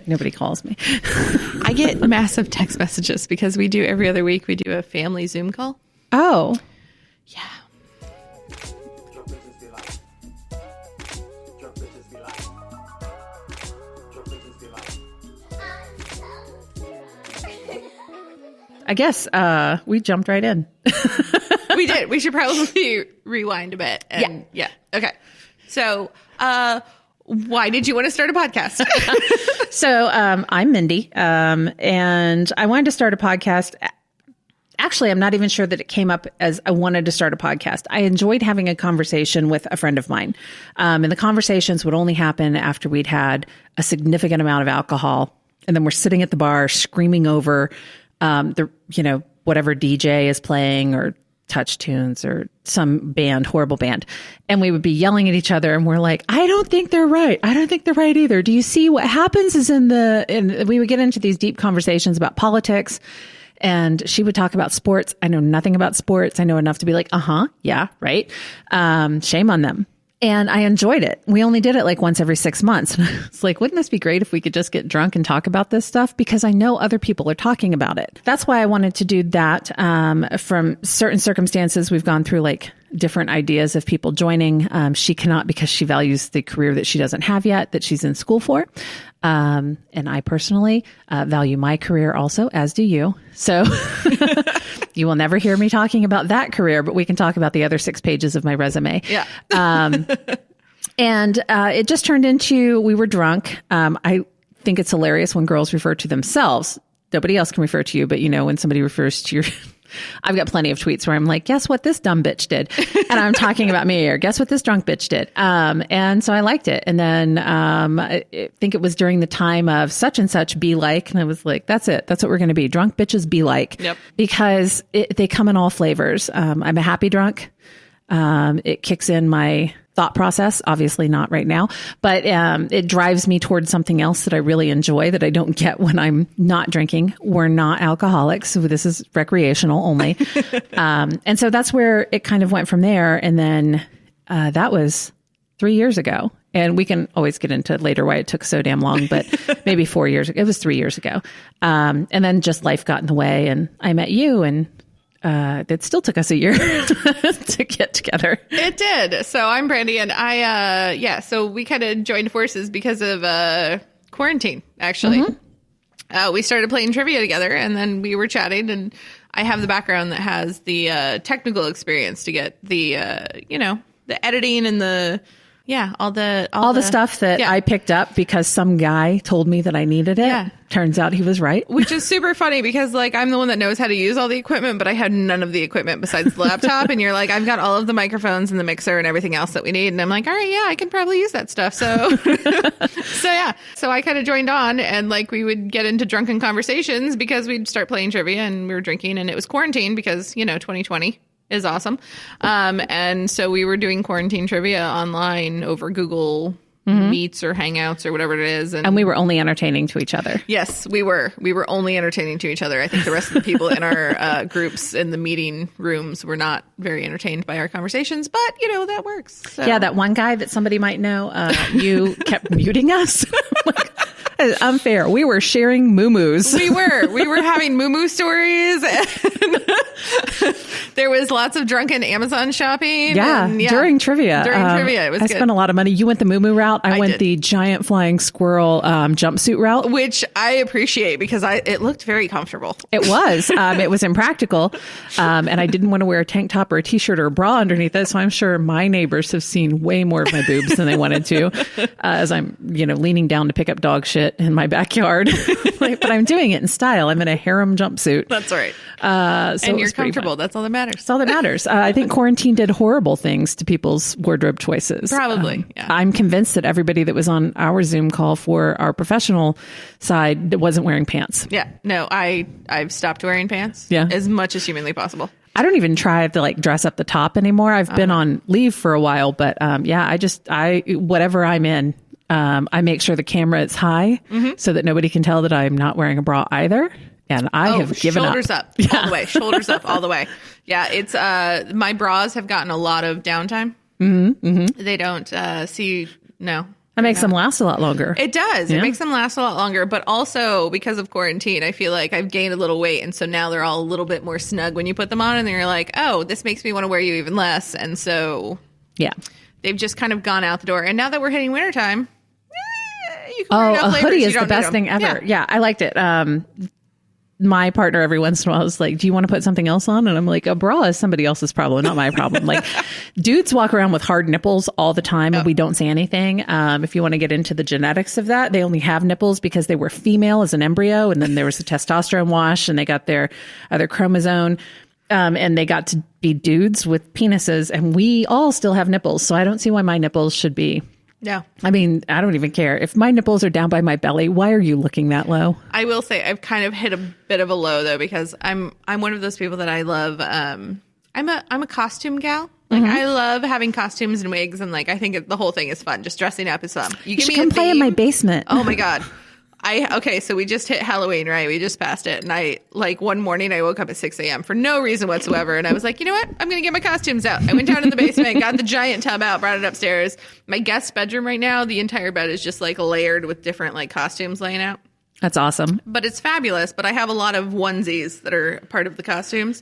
Nobody calls me. I get massive text messages because we do every other week. We do a family Zoom call. Oh. Yeah. I guess we jumped right in. We did. We should probably rewind a bit. And yeah. Okay. So why did you want to start a podcast? So I'm Mindy, and I wanted to start a podcast. Actually, I'm not even sure that it came up as I wanted to start a podcast. I enjoyed having a conversation with a friend of mine. And the conversations would only happen after we'd had a significant amount of alcohol. And then we're sitting at the bar screaming over whatever DJ is playing or Touch Tunes or some band, horrible band. And we would be yelling at each other and we're like, I don't think they're right. I don't think they're right either. Do you see what happens is and we would get into these deep conversations about politics, and she would talk about sports. I know nothing about sports. I know enough to be like, yeah, right. Shame on them. And I enjoyed it. We only did it like once every 6 months. It's like, wouldn't this be great if we could just get drunk and talk about this stuff? Because I know other people are talking about it. That's why I wanted to do that. From certain circumstances, we've gone through like different ideas of people joining. She cannot because she values the career that she doesn't have yet, that she's in school for. And I personally value my career also, as do you. So you will never hear me talking about that career, but we can talk about the other 6 pages of my resume. Yeah. And it just turned into, we were drunk. I think it's hilarious when girls refer to themselves. Nobody else can refer to you, but when somebody refers to your, I've got plenty of tweets where I'm like, guess what this dumb bitch did? And I'm talking about me, or guess what this drunk bitch did? And so I liked it. And then I think it was during the time of such and such be like, and I was like, that's it. That's what we're going to be. Drunk bitches be like. Yep. Because they come in all flavors. I'm a happy drunk. It kicks in my thought process, obviously not right now, but it drives me towards something else that I really enjoy that I don't get when I'm not drinking. We're not alcoholics, so this is recreational only. And so that's where it kind of went from there. And then that was 3 years ago. And we can always get into later why it took so damn long, but maybe 4 years ago. It was 3 years ago. And then just life got in the way, and I met you, and it still took us a year to get together. It did. So I'm Brandy, and so we kind of joined forces because of quarantine, actually. Mm-hmm. We started playing trivia together, and then we were chatting, and I have the background that has the technical experience to get the editing and all the stuff that I picked up because some guy told me that I needed it. Yeah. Turns out he was right. Which is super funny because like I'm the one that knows how to use all the equipment, but I had none of the equipment besides the laptop. And you're like, I've got all of the microphones and the mixer and everything else that we need. And I'm like, all right, yeah, I can probably use that stuff. So, So I kind of joined on, and like we would get into drunken conversations because we'd start playing trivia and we were drinking, and it was quarantine because, 2020 is awesome. And so we were doing quarantine trivia online over Google Meets or Hangouts or whatever it is. And we were only entertaining to each other. Yes, we were. We were only entertaining to each other. I think the rest of the people in our groups in the meeting rooms were not very entertained by our conversations, but that works. So. Yeah, that one guy that somebody might know, you kept muting us. Unfair. We were sharing muumuus. We were having muumuu stories. And there was lots of drunken Amazon shopping. Yeah, during trivia. It was good. I spent a lot of money. You went the muumuu route. I went the giant flying squirrel jumpsuit route, which I appreciate because it looked very comfortable. It was. It was impractical, and I didn't want to wear a tank top or a t-shirt or a bra underneath it. So I'm sure my neighbors have seen way more of my boobs than they wanted to, as I'm leaning down to pick up dog shit in my backyard. But I'm doing it in style. I'm in a harem jumpsuit. That's right. So and you're comfortable. That's all that matters. That's all that matters. I think quarantine did horrible things to people's wardrobe choices. Probably. Yeah. I'm convinced that everybody that was on our Zoom call for our professional side wasn't wearing pants. Yeah. No, I've stopped wearing pants. Yeah. As much as humanly possible. I don't even try to dress up the top anymore. I've been on leave for a while, but whatever I'm in, I make sure the camera is high so that nobody can tell that I'm not wearing a bra either. And I have given shoulders up all the way. Shoulders up all the way. Yeah, it's my bras have gotten a lot of downtime. Mm-hmm. They don't see. No, That makes them last a lot longer. It does. Yeah. It makes them last a lot longer. But also because of quarantine, I feel like I've gained a little weight. And so now they're all a little bit more snug when you put them on. And you're like, oh, this makes me want to wear you even less. And so they've just kind of gone out the door. And now that we're hitting wintertime, you can wear enough a hoodie is the best thing ever. Yeah, I liked it. My partner every once in a while is like, do you want to put something else on? And I'm like, a bra is somebody else's problem, not my problem. Like dudes walk around with hard nipples all the time and we don't say anything. If you want to get into the genetics of that, they only have nipples because they were female as an embryo. And then there was a testosterone wash and they got their other chromosome. And they got to be dudes with penises and we all still have nipples. So I don't see why my nipples should be. Yeah. I mean, I don't even care. If my nipples are down by my belly, why are you looking that low? I will say I've kind of hit a bit of a low though, because I'm one of those people that I love. I'm a costume gal. Like I love having costumes and wigs, and like I think the whole thing is fun. Just dressing up is fun. You should come play in my basement. Oh my God. So we just hit Halloween, right? We just passed it. And I, like, one morning I woke up at 6 a.m. for no reason whatsoever. And I was like, you know what? I'm going to get my costumes out. I went down to the basement, got the giant tub out, brought it upstairs. My guest bedroom right now, the entire bed is just like layered with different like costumes laying out. That's awesome. But it's fabulous. But I have a lot of onesies that are part of the costumes.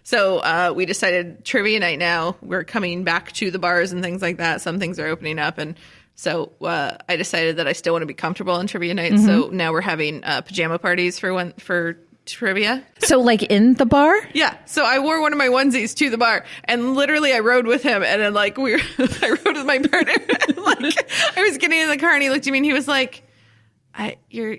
So we decided trivia night now. We're coming back to the bars and things like that. Some things are opening up. And so I decided that I still want to be comfortable on trivia night. So now we're having pajama parties for trivia. So like in the bar? Yeah. So I wore one of my onesies to the bar and literally I rode with him and then like I rode with my partner and like I was getting in the car and he looked at me and he was like, you're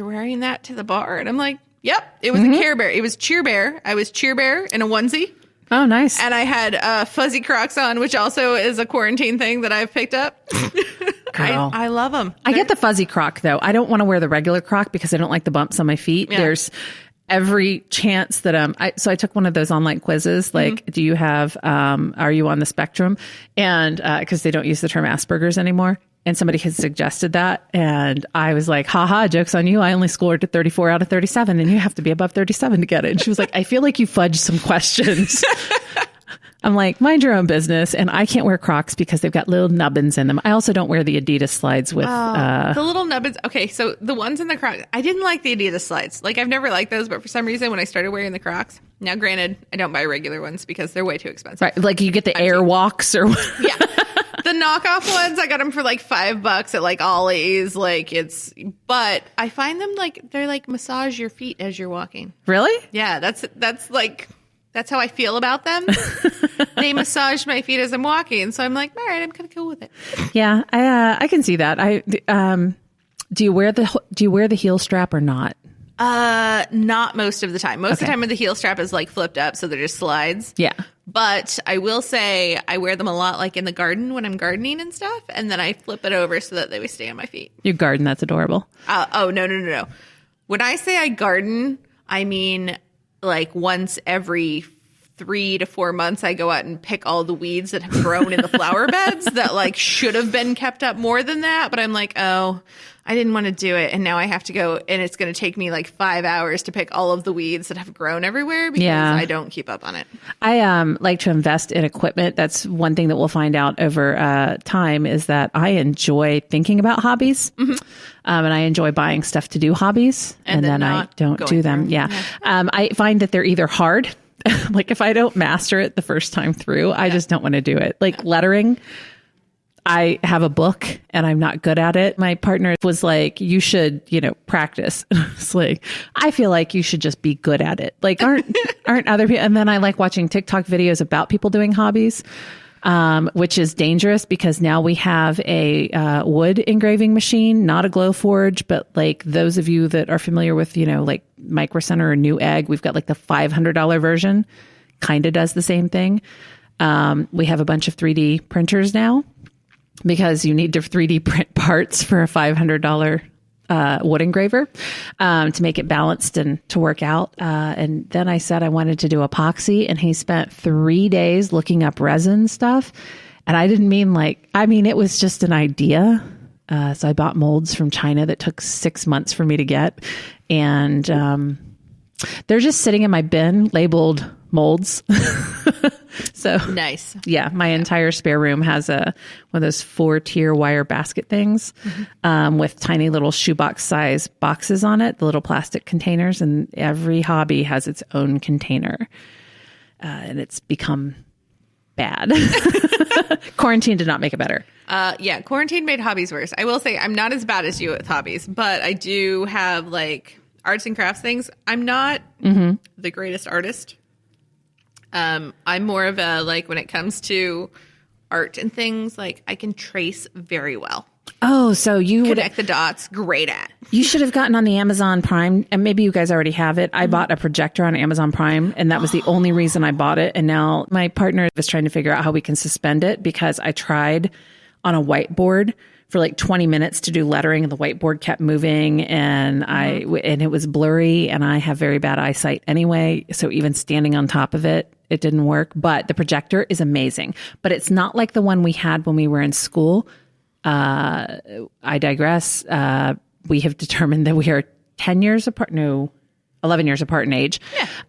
wearing that to the bar? And I'm like, yep. It was a Care Bear. It was Cheer Bear. I was Cheer Bear in a onesie. Oh, nice. And I had fuzzy Crocs on, which also is a quarantine thing that I've picked up. I love them. I get the fuzzy Croc, though. I don't want to wear the regular Croc because I don't like the bumps on my feet. Yeah. There's every chance that so I took one of those online quizzes, like, do you have, are you on the spectrum? And because they don't use the term Asperger's anymore. And somebody had suggested that. And I was like, haha, joke's on you. I only scored to 34 out of 37 and you have to be above 37 to get it. And she was like, I feel like you fudged some questions. I'm like, mind your own business. And I can't wear Crocs because they've got little nubbins in them. I also don't wear the Adidas slides with the little nubbins. Okay, so the ones in the Crocs, I didn't like the Adidas slides. Like I've never liked those, but for some reason when I started wearing the Crocs, now granted, I don't buy regular ones because they're way too expensive. Right, like you get the Airwalks or yeah. The knockoff ones, I got them for like $5 at like Ollie's. Like but I find them like they're like massage your feet as you're walking. Really? Yeah, that's how I feel about them. They massage my feet as I'm walking, so I'm like, all right, I'm kind of cool with it. Yeah, I can see that. Do you wear the heel strap or not? Not most of the time. Most of the time, the heel strap is like flipped up, so they're just slides. Yeah. But I will say I wear them a lot, like in the garden when I'm gardening and stuff, and then I flip it over so that they would stay on my feet. You garden? That's adorable. No. When I say I garden, I mean like once every 3 to 4 months, I go out and pick all the weeds that have grown in the flower beds that like should have been kept up more than that. But I'm like, oh, I didn't want to do it. And now I have to go and it's going to take me like 5 hours to pick all of the weeds that have grown everywhere because I don't keep up on it. I like to invest in equipment. That's one thing that we'll find out over time is that I enjoy thinking about hobbies. And I enjoy buying stuff to do hobbies. And then I don't do them. Yeah. I find that they're either hard. Like if I don't master it the first time through, I just don't want to do it. Like lettering. I have a book and I'm not good at it. My partner was like, you should, practice. It's like, I feel like you should just be good at it. Like, aren't other people? And then I like watching TikTok videos about people doing hobbies, which is dangerous because now we have a wood engraving machine, not a glow forge, but like those of you that are familiar with, like Micro Center or Newegg, we've got like the $500 version, kind of does the same thing. We have a bunch of 3D printers now. Because you need to 3D print parts for a $500 wood engraver to make it balanced and to work out. And then I said I wanted to do epoxy, and he spent 3 days looking up resin stuff. And I didn't mean it was just an idea. So I bought molds from China that took 6 months for me to get. And they're just sitting in my bin labeled molds. So Nice. yeah, my entire spare room has one of those 4-tier wire basket things with tiny little shoebox size boxes on it, the little plastic containers, and every hobby has its own container. And it's become bad. Quarantine did not make it better. Yeah, quarantine made hobbies worse. I will say I'm not as bad as you with hobbies, but I do have like arts and crafts things. I'm not the greatest artist. I'm more of a, like, when it comes to art and things, like, I can trace very well. Oh, so you would Connect the dots, great at. You should have gotten on the Amazon Prime, and maybe you guys already have it. I bought a projector on Amazon Prime, and that was the only reason I bought it. And now my partner is trying to figure out how we can suspend it, because I tried on a whiteboard for like 20 minutes to do lettering, and the whiteboard kept moving, and and it was blurry, and I have very bad eyesight anyway. So even standing on top of it, it didn't work. But the projector is amazing, but it's not like the one we had when we were in school. I digress. We have determined that we are 10 years apart. No, 11 years apart in age.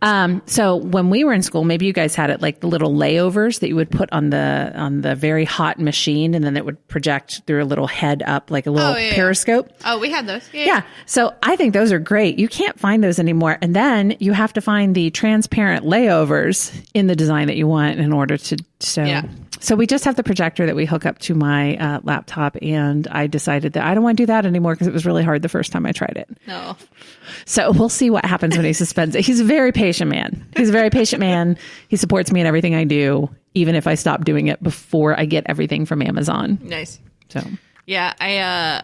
Yeah. So when we were in school, maybe you guys had it, like the little layovers that you would put on the very hot machine, and then it would project through a little head up, like a little periscope. Oh, we had those. Yeah. So I think those are great. You can't find those anymore. And then you have to find the transparent layovers in the design that you want in order to show. Yeah. So we just have the projector that we hook up to my laptop, and I decided that I don't want to do that anymore because it was really hard the first time I tried it. No. So we'll see what happens when he suspends it. He's a very patient man. He supports me in everything I do, even if I stop doing it before I get everything from Amazon. Nice. So yeah, I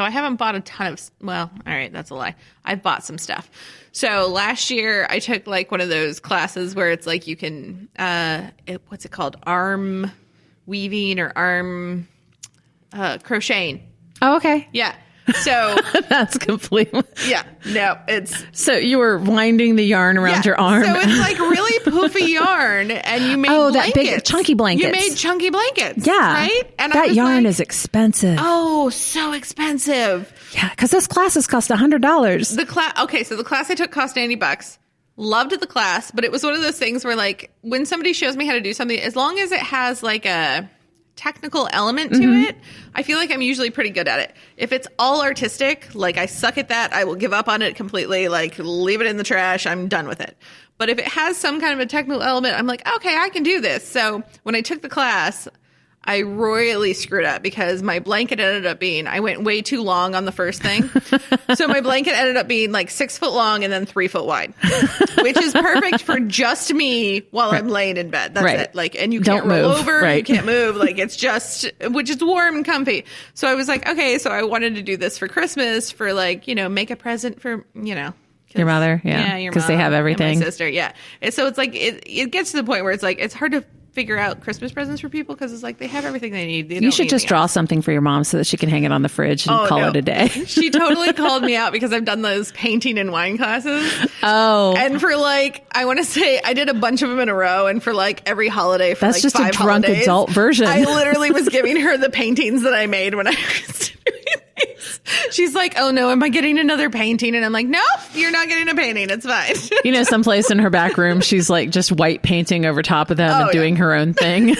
haven't bought a ton of, well, all right, that's a lie. I've bought some stuff. So last year I took like one of those classes where it's like you can, what's it called? Arm weaving or arm crocheting. Oh, okay. Yeah. So that's completely. Yeah. No, it's. So you were winding the yarn around your arm. So it's like really poofy yarn, and you made blankets. That big chunky blankets. You made chunky blankets. Yeah. Right? And that yarn is expensive. Oh, so expensive. Yeah. Because those classes cost $100. So the class I took cost $90. Loved the class, but it was one of those things where, like, when somebody shows me how to do something, as long as it has like a technical element to it, I feel like I'm usually pretty good at it. If it's all artistic, like I suck at that, I will give up on it completely, like leave it in the trash. I'm done with it. But if it has some kind of a technical element, I'm like, okay, I can do this. So when I took the class, I royally screwed up because my blanket ended up being, I went way too long on the first thing. So my blanket ended up being like 6 foot long and then 3 foot wide, which is perfect for just me while I'm laying in bed. That's it. Like, and you can't roll over, you can't move. Like, it's just, which is warm and comfy. So I was like, okay, so I wanted to do this for Christmas for, like, you know, make a present for, you know, your mother. Yeah. Because they have everything. And my sister. Yeah. And so it's like, it gets to the point where it's like, it's hard to figure out Christmas presents for people because it's like they have everything they need. You should just draw something for your mom so that she can hang it on the fridge and call it a day. She totally called me out because I've done those painting and wine classes. Oh. And for like, I want to say I did a bunch of them in a row, and for like every holiday for that's like just 5 a drunk holidays, adult version. I literally was giving her the paintings that I made when I was doing these. She's like, oh no, am I getting another painting? And I'm like, nope, you're not getting a painting. It's fine. You know, someplace in her back room, she's like just white painting over top of them and doing her own thing.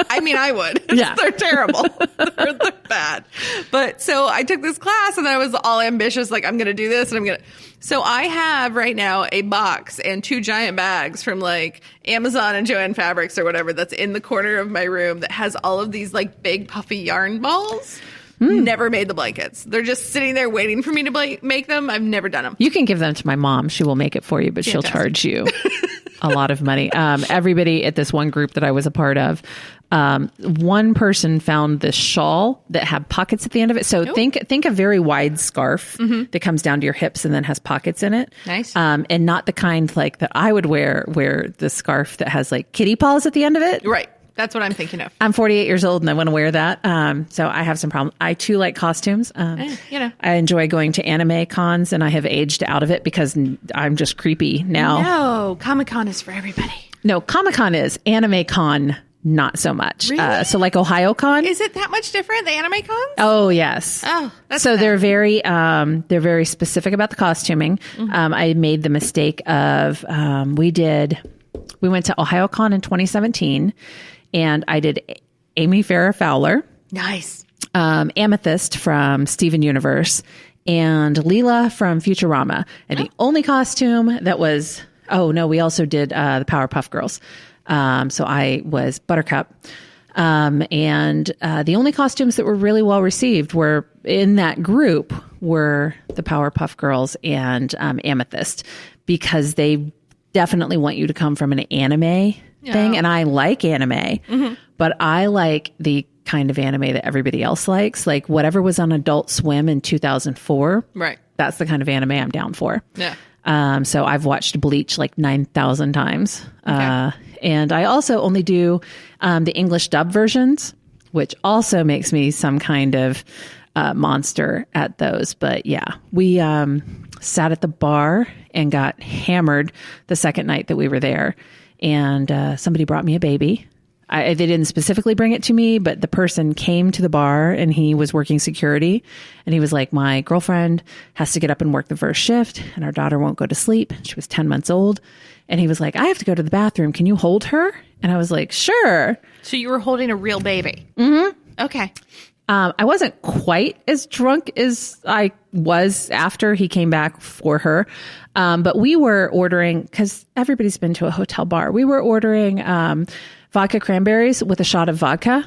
I mean, I would. Yeah. They're terrible. They're bad. But so I took this class and I was all ambitious. Like, I'm going to do this and I'm going to. So I have right now a box and 2 giant bags from like Amazon and Joann Fabrics or whatever that's in the corner of my room that has all of these like big puffy yarn balls. Never made the blankets. They're just sitting there waiting for me to make them. I've never done them. You can give them to my mom. She will make it for you, but she'll charge you a lot of money. Everybody at this one group that I was a part of, one person found this shawl that had pockets at the end of it. So think a very wide scarf that comes down to your hips and then has pockets in it. Nice. And not the kind like that I would wear the scarf that has like kitty paws at the end of it. Right. That's what I'm thinking of. I'm 48 years old and I want to wear that. So I have some problems. I too like costumes. You know, I enjoy going to anime cons and I have aged out of it because I'm just creepy now. No, Comic-Con is for everybody. No, Comic-Con is. Anime Con not so much. Really? So like OhioCon. Is it that much different, the anime cons? Oh, yes. Oh, that's so sad. they're very specific about the costuming. I made the mistake of, we went to OhioCon in 2017 and I did Amy Farrah Fowler. Nice. Amethyst from Steven Universe and Leela from Futurama. And the only costume that was, we also did the Powerpuff Girls. So I was Buttercup. And the only costumes that were really well received were in that group were the Powerpuff Girls and Amethyst, because they definitely want you to come from an anime thing. And I like anime, but I like the kind of anime that everybody else likes. Like whatever was on Adult Swim in 2004. Right. That's the kind of anime I'm down for. Yeah. So I've watched Bleach like 9,000 times. Okay. And I also only do the English dub versions, which also makes me some kind of monster at those. But yeah, we sat at the bar and got hammered the second night that we were there. And somebody brought me a baby. They didn't specifically bring it to me, but the person came to the bar and he was working security. And he was like, my girlfriend has to get up and work the first shift and our daughter won't go to sleep. She was 10 months old. And he was like, I have to go to the bathroom. Can you hold her? And I was like, sure. So you were holding a real baby? Mm-hmm. Okay. I wasn't quite as drunk as I was after he came back for her. But we were ordering, because everybody's been to a hotel bar, we were ordering vodka cranberries with a shot of vodka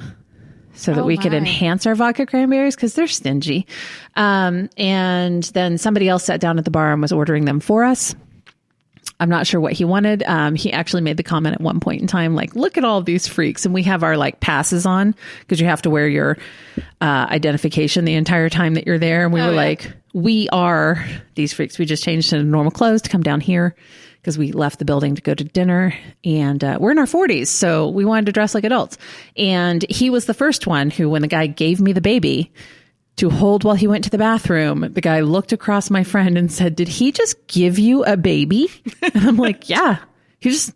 so that we could enhance our vodka cranberries because they're stingy. And then somebody else sat down at the bar and was ordering them for us. I'm not sure what he wanted. He actually made the comment at one point in time, like, look at all these freaks. And we have our like passes on because you have to wear your identification the entire time that you're there. And we were like, we are these freaks. We just changed into normal clothes to come down here because we left the building to go to dinner, and we're in our 40s. So we wanted to dress like adults. And he was the first one who, when the guy gave me the baby to hold while he went to the bathroom, the guy looked across my friend and said, did he just give you a baby? And I'm like, yeah, he just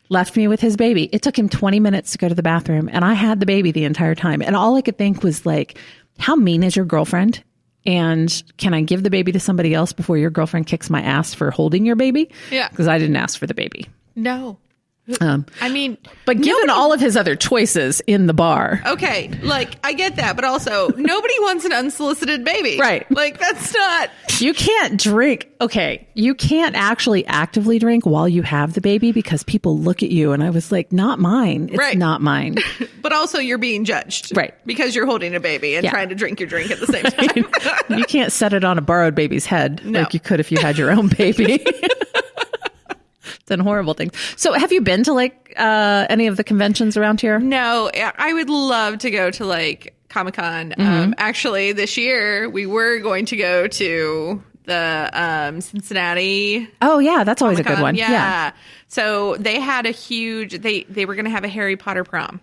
left me with his baby. It took him 20 minutes to go to the bathroom and I had the baby the entire time. And all I could think was like, how mean is your girlfriend? And can I give the baby to somebody else before your girlfriend kicks my ass for holding your baby? Yeah. Because I didn't ask for the baby. No. I mean, but given all of his other choices in the bar. Okay, like, I get that, but also, nobody wants an unsolicited baby. Right. Like, that's not... You can't drink. Okay, you can't actually actively drink while you have the baby because people look at you. And I was like, not mine. It's not mine. But also, you're being judged. Right. Because you're holding a baby and trying to drink your drink at the same time. You can't set it on a borrowed baby's head like you could if you had your own baby. Done horrible things. So have you been to like any of the conventions around here? No, I would love to go to like Comic-Con. Actually, this year we were going to go to the Cincinnati. Oh yeah, that's always Comic-Con. a good one. Yeah. So they had a huge, they were going to have a Harry Potter prom.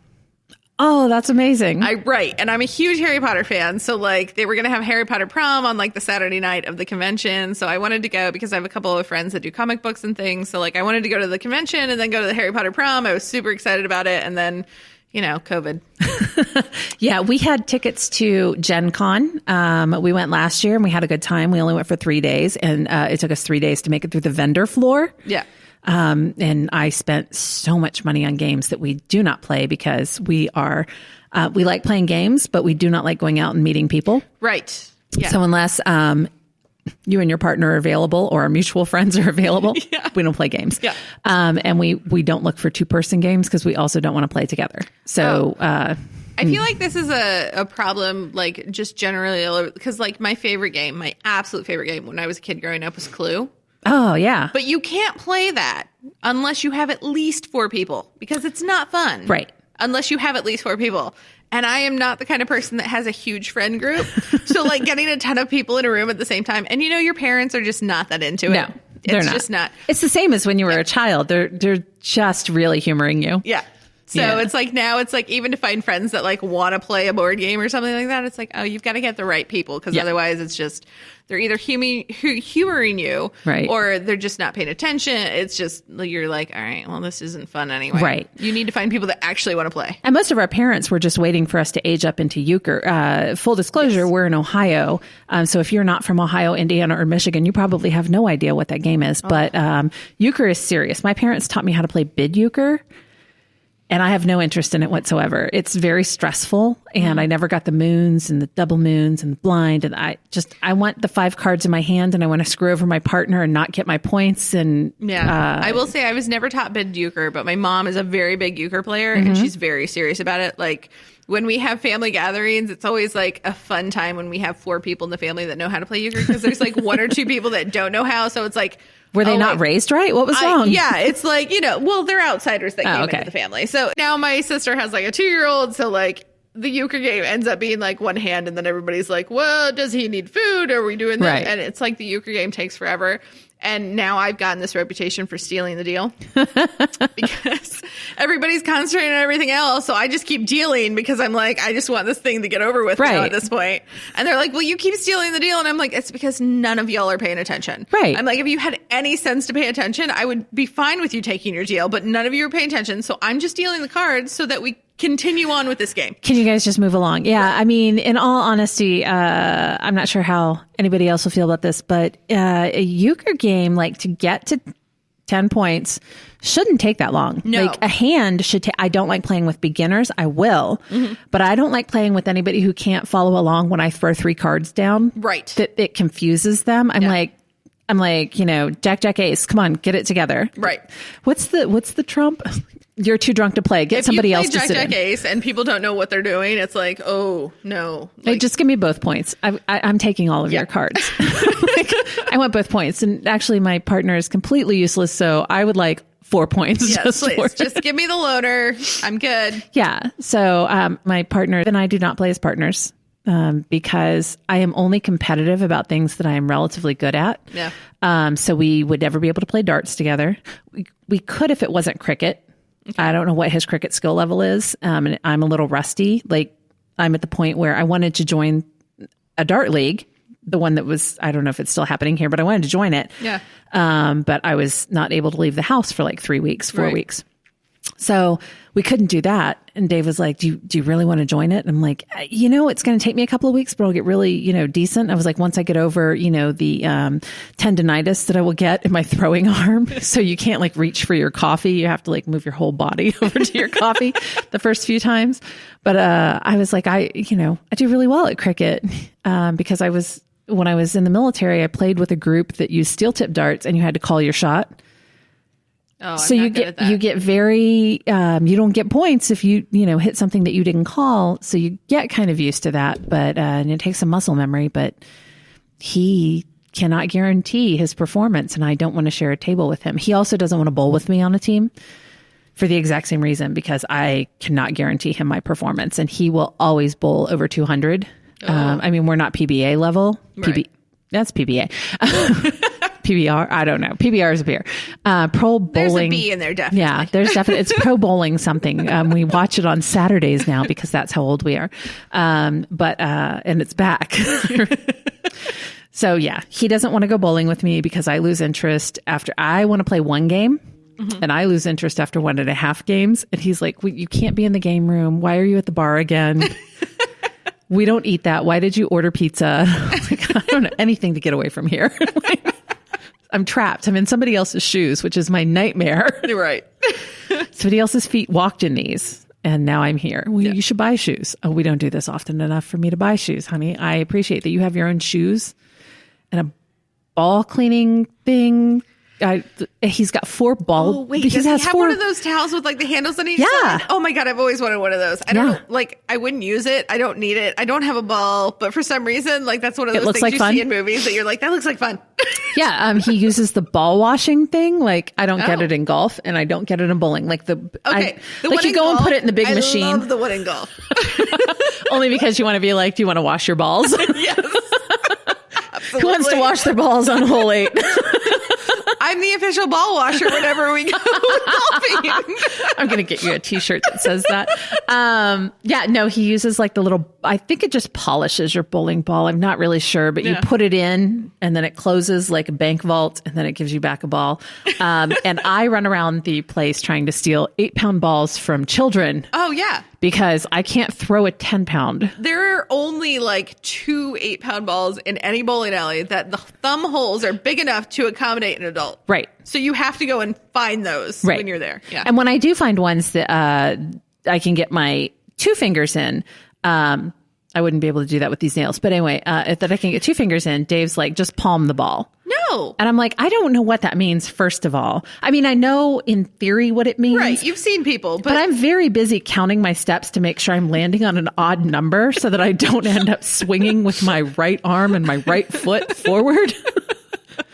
Oh, that's amazing. Right. And I'm a huge Harry Potter fan. So like they were going to have Harry Potter prom on like the Saturday night of the convention. So I wanted to go because I have a couple of friends that do comic books and things. So like I wanted to go to the convention and then go to the Harry Potter prom. I was super excited about it. And then, you know, COVID. Yeah, we had tickets to Gen Con. We went last year and we had a good time. We only went for 3 days and it took us 3 days to make it through the vendor floor. Yeah. And I spent so much money on games that we do not play because we like playing games, but we do not like going out and meeting people. Right. Yeah. So unless you and your partner are available or our mutual friends are available, we don't play games. Yeah. And we don't look for 2-person games because we also don't want to play together. So I feel like this is a problem, like just generally, because like my absolute favorite game when I was a kid growing up was Clue. Oh, yeah. But you can't play that unless you have at least 4 people because it's not fun. Right. Unless you have at least 4 people. And I am not the kind of person that has a huge friend group. So like getting a ton of people in a room at the same time. And you know, your parents are just not that into it. No, they're it's not. just not. It's the same as when you were a child. They're just really humoring you. Yeah. So it's like now it's like even to find friends that like want to play a board game or something like that, it's like, oh, you've got to get the right people because otherwise it's just they're either humoring you or they're just not paying attention. It's just you're like, all right, well, this isn't fun anyway. Right. You need to find people that actually want to play. And most of our parents were just waiting for us to age up into euchre. Full disclosure, we're in Ohio. So if you're not from Ohio, Indiana, or Michigan, you probably have no idea what that game is. But euchre is serious. My parents taught me how to play bid euchre. And I have no interest in it whatsoever. It's very stressful, and I never got the moons and the double moons and the blind. And I want the 5 cards in my hand, and I want to screw over my partner and not get my points. And I will say I was never taught bid euchre, but my mom is a very big euchre player, and she's very serious about it. Like when we have family gatherings, it's always like a fun time when we have 4 people in the family that know how to play euchre because there's like 1 or 2 people that don't know how. So it's like, were they not raised right? What was wrong? Yeah, it's like, well, they're outsiders that came into the family. So now my sister has like a 2-year-old. So like the euchre game ends up being like one hand and then everybody's like, well, does he need food? Are we doing that? Right. And it's like the euchre game takes forever. And now I've gotten this reputation for stealing the deal because everybody's concentrating on everything else. So I just keep dealing because I'm like, I just want this thing to get over with now at this point. And they're like, well, you keep stealing the deal. And I'm like, it's because none of y'all are paying attention. Right. I'm like, if you had any sense to pay attention, I would be fine with you taking your deal, but none of you are paying attention. So I'm just dealing the cards so that we continue on with this game. Can you guys just move along? Yeah. I mean, in all honesty, I'm not sure how anybody else will feel about this, but a euchre game, like to get to 10 points shouldn't take that long. No. Like a hand should take, I don't like playing with beginners. I will, but I don't like playing with anybody who can't follow along when I throw 3 cards down. Right. That it confuses them. I'm like, Jack, ace, come on, get it together. Right. What's the trump? You're too drunk to play. Get somebody else to sit in. If you play Jack, ace and people don't know what they're doing, it's like, oh, no. Like, just give me both points. I'm taking all of your cards. I want both points. And actually, my partner is completely useless, so I would like 4 points. Yes, please. Just give me the loaner. I'm good. Yeah. So my partner and I do not play as partners because I am only competitive about things that I am relatively good at. Yeah. So we would never be able to play darts together. We could if it wasn't cricket. Okay. I don't know what his cricket skill level is. And I'm a little rusty. Like I'm at the point where I wanted to join a dart league, the one that was, I don't know if it's still happening here, but I wanted to join it. Yeah. But I was not able to leave the house for like 4 weeks. So we couldn't do that. And Dave was like, do you really want to join it? And I'm like, it's going to take me a couple of weeks, but I'll get really, decent. I was like, once I get over, the tendonitis that I will get in my throwing arm. So you can't like reach for your coffee. You have to like move your whole body over to your coffee the first few times. But I was like, I do really well at cricket because when I was in the military, I played with a group that used steel tip darts and you had to call your shot. Oh, so you get very, you don't get points if you hit something that you didn't call. So you get kind of used to that, but, and it takes some muscle memory, but he cannot guarantee his performance and I don't want to share a table with him. He also doesn't want to bowl with me on a team for the exact same reason, because I cannot guarantee him my performance and he will always bowl over 200. Oh. I mean, we're not PBA level. Right. That's PBA. PBR, I don't know. PBR is a beer. Pro bowling. There's a B in there, definitely. Yeah, there's definitely. It's pro bowling something. We watch it on Saturdays now because that's how old we are. And it's back. So yeah, he doesn't want to go bowling with me because I lose interest after I want to play one game. Mm-hmm. And I lose interest after 1.5 games. And he's like, you can't be in the game room. Why are you at the bar again? We don't eat that. Why did you order pizza? Like, I don't know anything to get away from here. I'm trapped. I'm in somebody else's shoes, which is my nightmare. Right. Somebody else's feet walked in these. And now I'm here. Well, you should buy shoes. Oh, we don't do this often enough for me to buy shoes, honey. I appreciate that you have your own shoes and a ball cleaning thing. He's got 4 ball. Oh, wait, does he have one of those towels with like the handles on each side? Oh my God, I've always wanted one of those. I don't I wouldn't use it. I don't need it. I don't have a ball, but for some reason, like that's one of those things you see in movies that you're like, that looks like fun. Yeah. He uses the ball washing thing. Like I don't get it in golf and I don't get it in bowling. Like the one you go and put it in the big machine. I love the one in golf. Only because you want to be like, do you want to wash your balls? Yes. Absolutely. Who wants to wash their balls on hole 8? I I'm the official ball washer whenever we go golfing. I'm going to get you a t-shirt that says that. Yeah, no, he uses like the little, I think it just polishes your bowling ball. I'm not really sure, but you put it in and then it closes like a bank vault and then it gives you back a ball. And I run around the place trying to steal 8-pound balls from children. Oh, yeah. Because I can't throw a 10-pound. There are only like 2 8-pound balls in any bowling alley that the thumb holes are big enough to accommodate an adult. Right. So you have to go and find those when you're there. Yeah. And when I do find ones that I can get my 2 fingers in, I wouldn't be able to do that with these nails. But anyway, that I can get 2 fingers in, Dave's like, just palm the ball. No. And I'm like, I don't know what that means, first of all. I mean, I know in theory what it means. Right. You've seen people. But I'm very busy counting my steps to make sure I'm landing on an odd number so that I don't end up swinging with my right arm and my right foot forward.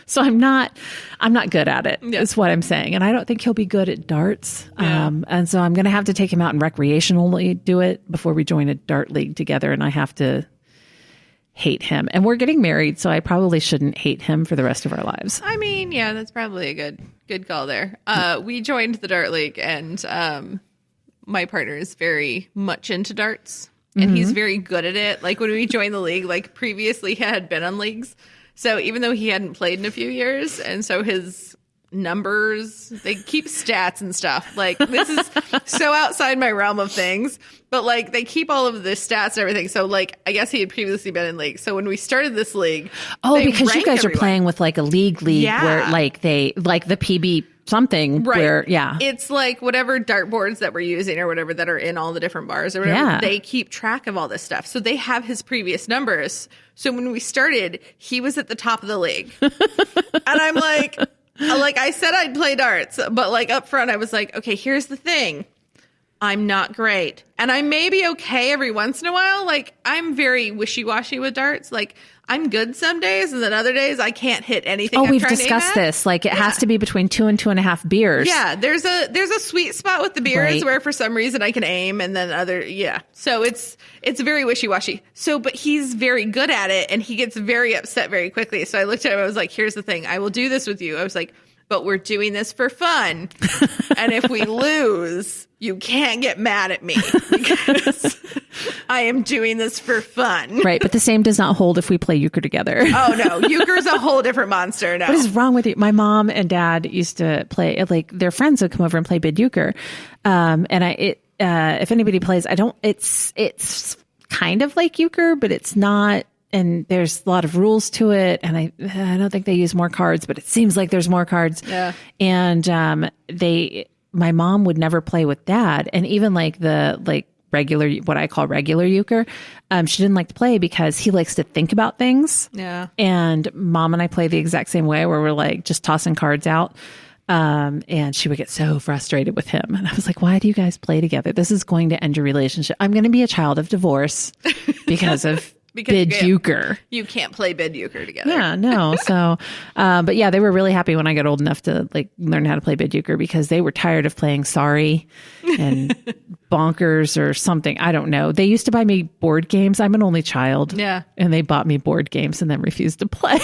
So I'm not good at it, is what I'm saying. And I don't think he'll be good at darts. Yeah. And so I'm going to have to take him out and recreationally do it before we join a dart league together. And I have to hate him. And we're getting married, so I probably shouldn't hate him for the rest of our lives. I mean, yeah, that's probably a good call there. We joined the dart league, and my partner is very much into darts, and he's very good at it. Like when we joined the league, like previously he had been on leagues. So even though he hadn't played in a few years, and so his numbers, they keep stats and stuff. Like this is so outside my realm of things, but like they keep all of the stats and everything. So like I guess he had previously been in league. So when we started this league, because you guys are playing with like a league where like they like the PB something where it's like whatever dartboards that we're using or whatever that are in all the different bars or whatever, they keep track of all this stuff. So they have his previous numbers. So when we started, he was at the top of the league. And I'm like I said I'd play darts, but like up front I was like, okay, here's the thing. I'm not great. And I may be okay every once in a while. Like I'm very wishy-washy with darts. Like I'm good some days and then other days I can't hit anything. Oh, we've discussed this. Like it has to be between 2 and 2.5 beers. Yeah. There's a sweet spot with the beers where for some reason I can aim and then So it's very wishy-washy. So, but he's very good at it and he gets very upset very quickly. So I looked at him, I was like, here's the thing. I will do this with you. I was like, but we're doing this for fun. And if we lose, you can't get mad at me because I am doing this for fun. Right. But the same does not hold if we play euchre together. Oh, no. Euchre's a whole different monster now. What is wrong with you? My mom and dad used to play, like their friends would come over and play bid euchre. And if anybody plays, it's kind of like euchre, but it's not. And there's a lot of rules to it. And I don't think they use more cards, but it seems like there's more cards. Yeah. And my mom would never play with dad. And even like the regular, what I call regular euchre, she didn't like to play because he likes to think about things. Yeah. And mom and I play the exact same way where we're like just tossing cards out. And she would get so frustrated with him. And I was like, why do you guys play together? This is going to end your relationship. I'm going to be a child of divorce because of bid euchre. You can't play bid euchre together. Yeah, no. So, but yeah, they were really happy when I got old enough to like learn how to play bid euchre because they were tired of playing Sorry and Bonkers or something. I don't know. They used to buy me board games. I'm an only child. Yeah. And they bought me board games and then refused to play.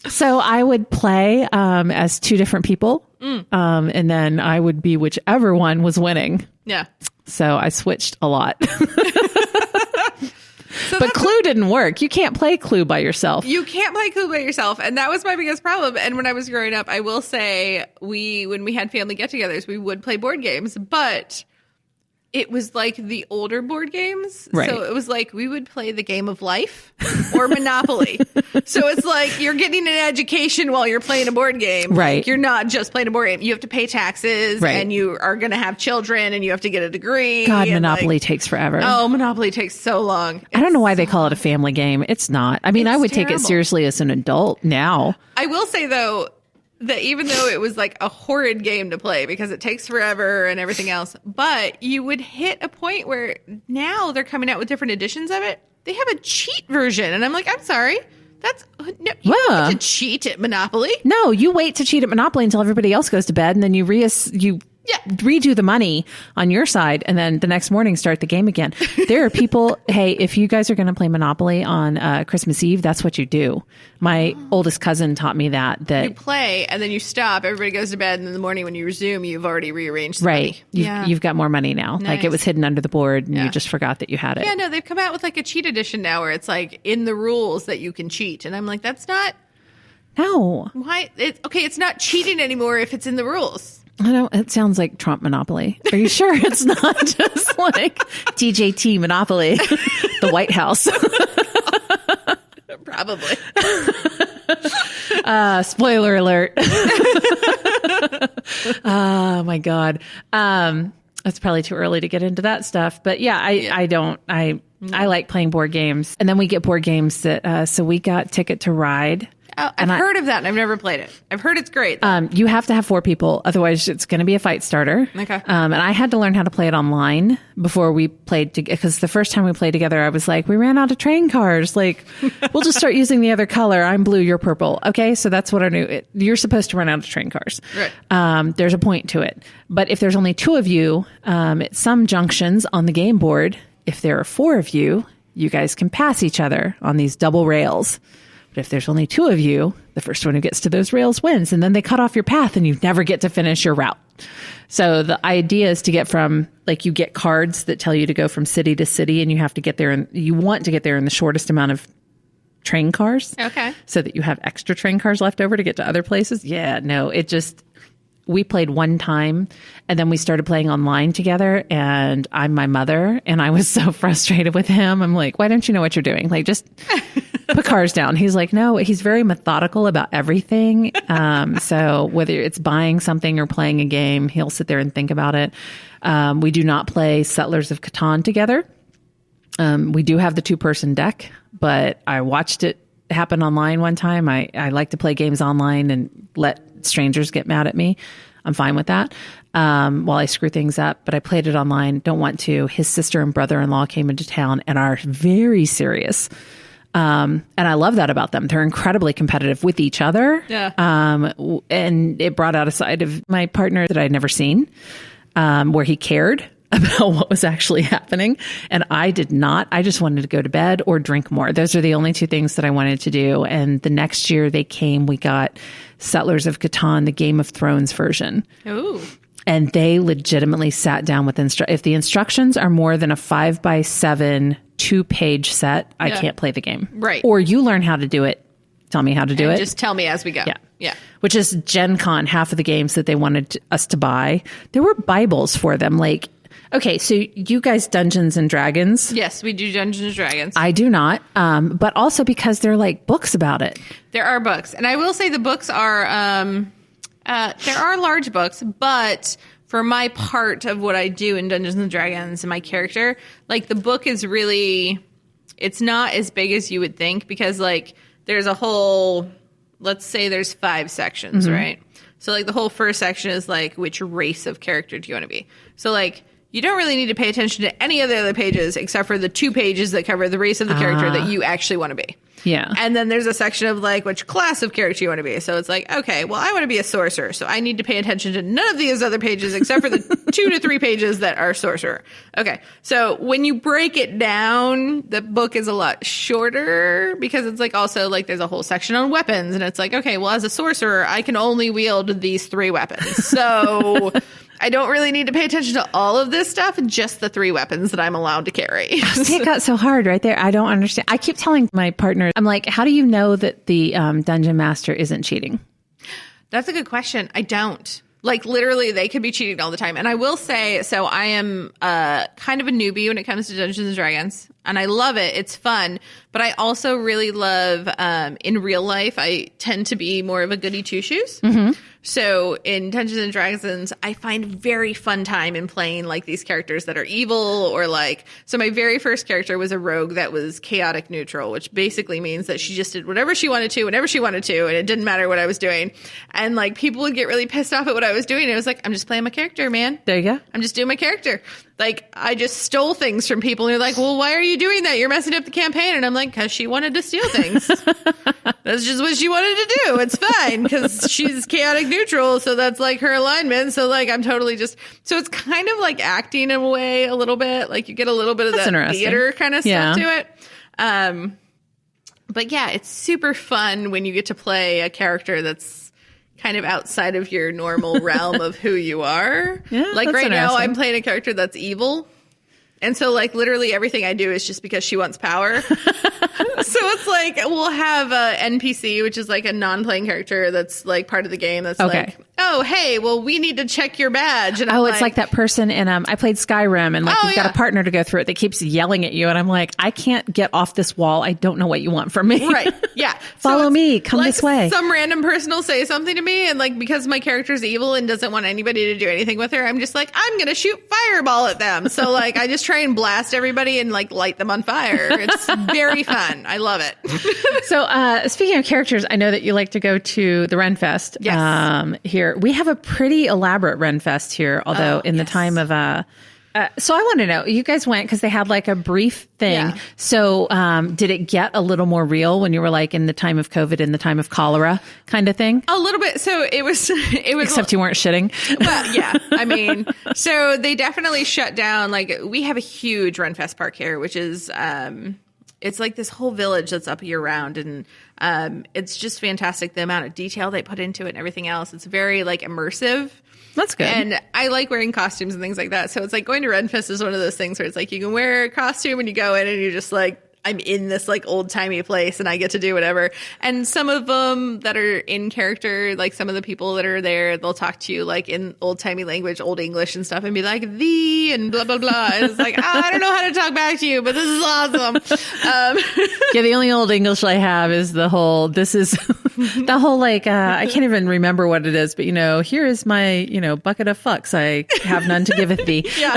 So I would play as 2 different people. And then I would be whichever one was winning. Yeah. So I switched a lot. But Clue didn't work. You can't play Clue by yourself. You can't play Clue by yourself. And that was my biggest problem. And when I was growing up, I will say when we had family get-togethers, we would play board games. But it was like the older board games. Right. So it was like we would play the game of life or Monopoly. So it's like you're getting an education while you're playing a board game. Right. Like you're not just playing a board game. You have to pay taxes and you are going to have children and you have to get a degree. God, Monopoly takes forever. Oh, Monopoly takes so long. I don't know why they call it a family game. It's not. I mean, I would take it seriously as an adult now. I will say, though, that even though it was like a horrid game to play because it takes forever and everything else, but you would hit a point where now they're coming out with different editions of it. They have a cheat version. And I'm like, I'm sorry. You don't get to cheat at Monopoly. No, you wait to cheat at Monopoly until everybody else goes to bed and then you redo the money on your side, and then the next morning start the game again. There are people, hey, if you guys are going to play Monopoly on Christmas Eve, that's what you do. My oldest cousin taught me that you play and then you stop, everybody goes to bed, and in the morning when you resume, you've already rearranged the right. money. You've got more money now. Nice. Like it was hidden under the board and you just forgot that you had it. Yeah, no, they've come out with like a cheat edition now where it's like in the rules that you can cheat. And I'm like, that's not... No. Why? It's not cheating anymore if it's in the rules. I don't. It sounds like Trump Monopoly. Are you sure it's not just like TJT Monopoly, the White House? Probably. Spoiler alert. Oh my God. It's probably too early to get into that stuff, but yeah, I like playing board games, and then we get board games that. So we got Ticket to Ride. Oh, I've heard of that, and I've never played it. I've heard it's great. You have to have 4 people, otherwise it's going to be a fight starter. Okay. And I had to learn how to play it online before we played together, because the first time we played together, I was like, we ran out of train cars. Like, we'll just start using the other color. I'm blue, you're purple. Okay, so that's what I knew. You're supposed to run out of train cars. Right. There's a point to it. But if there's only 2 of you, at some junctions on the game board, if there are 4 of you, you guys can pass each other on these double rails. But if there's only 2 of you, the first one who gets to those rails wins. And then they cut off your path and you never get to finish your route. So the idea is to get from, like, you get cards that tell you to go from city to city, and you have to get there, and you want to get there in the shortest amount of train cars. Okay. So that you have extra train cars left over to get to other places. Yeah, no, we played one time, and then we started playing online together, and I'm my mother, and I was so frustrated with him. I'm like, why don't you know what you're doing? Like, just put cars down. He's like, no, he's very methodical about everything. So whether it's buying something or playing a game, he'll sit there and think about it. We do not play Settlers of Catan together. We do have the 2-person deck, but I watched it happen online one time. I like to play games online and let strangers get mad at me. I'm fine with that while I screw things up, but I played it online. Don't want to. His sister and brother-in-law came into town and are very serious. And I love that about them. They're incredibly competitive with each other. Yeah. And it brought out a side of my partner that I'd never seen, where he cared about what was actually happening. And I did not. I just wanted to go to bed or drink more. Those are the only 2 things that I wanted to do. And the next year they came, we got Settlers of Catan, the Game of Thrones version. Ooh. And they legitimately sat down with if the instructions are more than a 5x7 2-page set, I can't play the game. Right. Or you learn how to do it. Tell me how to do it. Just tell me as we go. Yeah. Which is Gen Con, half of the games that they wanted us to buy. There were Bibles for them. Like, okay, so you guys Dungeons and Dragons. Yes, we do Dungeons and Dragons. I do not. But also because they're like books about it. There are books. And I will say the books are, there are large books, but for my part of what I do in Dungeons and Dragons and my character, like, the book is really, it's not as big as you would think, because, like, there's a whole, let's say there's 5 sections, right? So, like, the whole first section is, like, which race of character do you want to be? So, like, you don't really need to pay attention to any of the other pages except for the 2 pages that cover the race of the character that you actually want to be. Yeah. And then there's a section of, like, which class of character you want to be. So it's like, okay, well, I want to be a sorcerer, so I need to pay attention to none of these other pages except for the 2 to 3 pages that are sorcerer. Okay. So when you break it down, the book is a lot shorter, because it's, like, also, like, there's a whole section on weapons, and it's like, okay, well, as a sorcerer, I can only wield these 3 weapons. So I don't really need to pay attention to all of this stuff, just the 3 weapons that I'm allowed to carry. See, it got so hard right there. I don't understand. I keep telling my partner, I'm like, how do you know that the dungeon master isn't cheating? That's a good question. I don't. Like, literally, they could be cheating all the time. And I will say, so I am kind of a newbie when it comes to Dungeons and Dragons, and I love it. It's fun. But I also really love, in real life, I tend to be more of a goody two-shoes. So in Dungeons and Dragons, I find very fun time in playing, like, these characters that are evil, or, like, so my very first character was a rogue that was chaotic neutral, which basically means that she just did whatever she wanted to, whenever she wanted to, and it didn't matter what I was doing. And, like, people would get really pissed off at what I was doing. And it was like, I'm just playing my character, man. There you go. I'm just doing my character. Like, I just stole things from people. And they're like, well, why are you doing that? You're messing up the campaign. And I'm like, because she wanted to steal things. That's just what she wanted to do. It's fine because she's chaotic neutral. So that's like her alignment. So like, I'm totally just, so it's kind of like acting in a way a little bit. Like you get a little bit of that theater kind of stuff to it. But yeah, it's super fun when you get to play a character that's kind of outside of your normal realm of who you are. Yeah, like right now I'm playing a character that's evil. And so like literally everything I do is just because she wants power. So it's like we'll have a NPC, which is like a non-playing character that's like part of the game that's like, oh, hey, well, we need to check your badge. And it's like that person in I played Skyrim and like you've got a partner to go through it that keeps yelling at you. And I'm like, I can't get off this wall. I don't know what you want from me. Right. Yeah. Follow me. Come this way. Some random person will say something to me. And like, because my character's evil and doesn't want anybody to do anything with her, I'm just like, I'm going to shoot fireball at them. So like, I just try and blast everybody and like light them on fire. It's very fun. I love it. So speaking of characters, I know that you like to go to the Ren Fest. Yes. Here we have a pretty elaborate Ren Fest here, although in the time of so I want to know, you guys went because they had like a brief thing. Yeah. So did it get a little more real when you were like in the time of COVID, in the time of cholera kind of thing? A little bit. So it was except you weren't shitting. Well, yeah. I mean, so they definitely shut down. Like we have a huge Ren Fest park here, which is it's like this whole village that's up year round. And it's just fantastic. The amount of detail they put into it and everything else. It's very like immersive. That's good. And I like wearing costumes and things like that. So it's like going to Ren Fest is one of those things where it's like you can wear a costume and you go in and you're just like, I'm in this like old timey place and I get to do whatever. And some of them that are in character, like some of the people that are there, they'll talk to you like in old timey language, old English and stuff and be like, thee and blah, blah, blah. And it's like, I don't know how to talk back to you, but this is awesome. Yeah, the only old English I have is the whole like, I can't even remember what it is, but here is my, bucket of fucks. I have none to giveth thee. Yeah.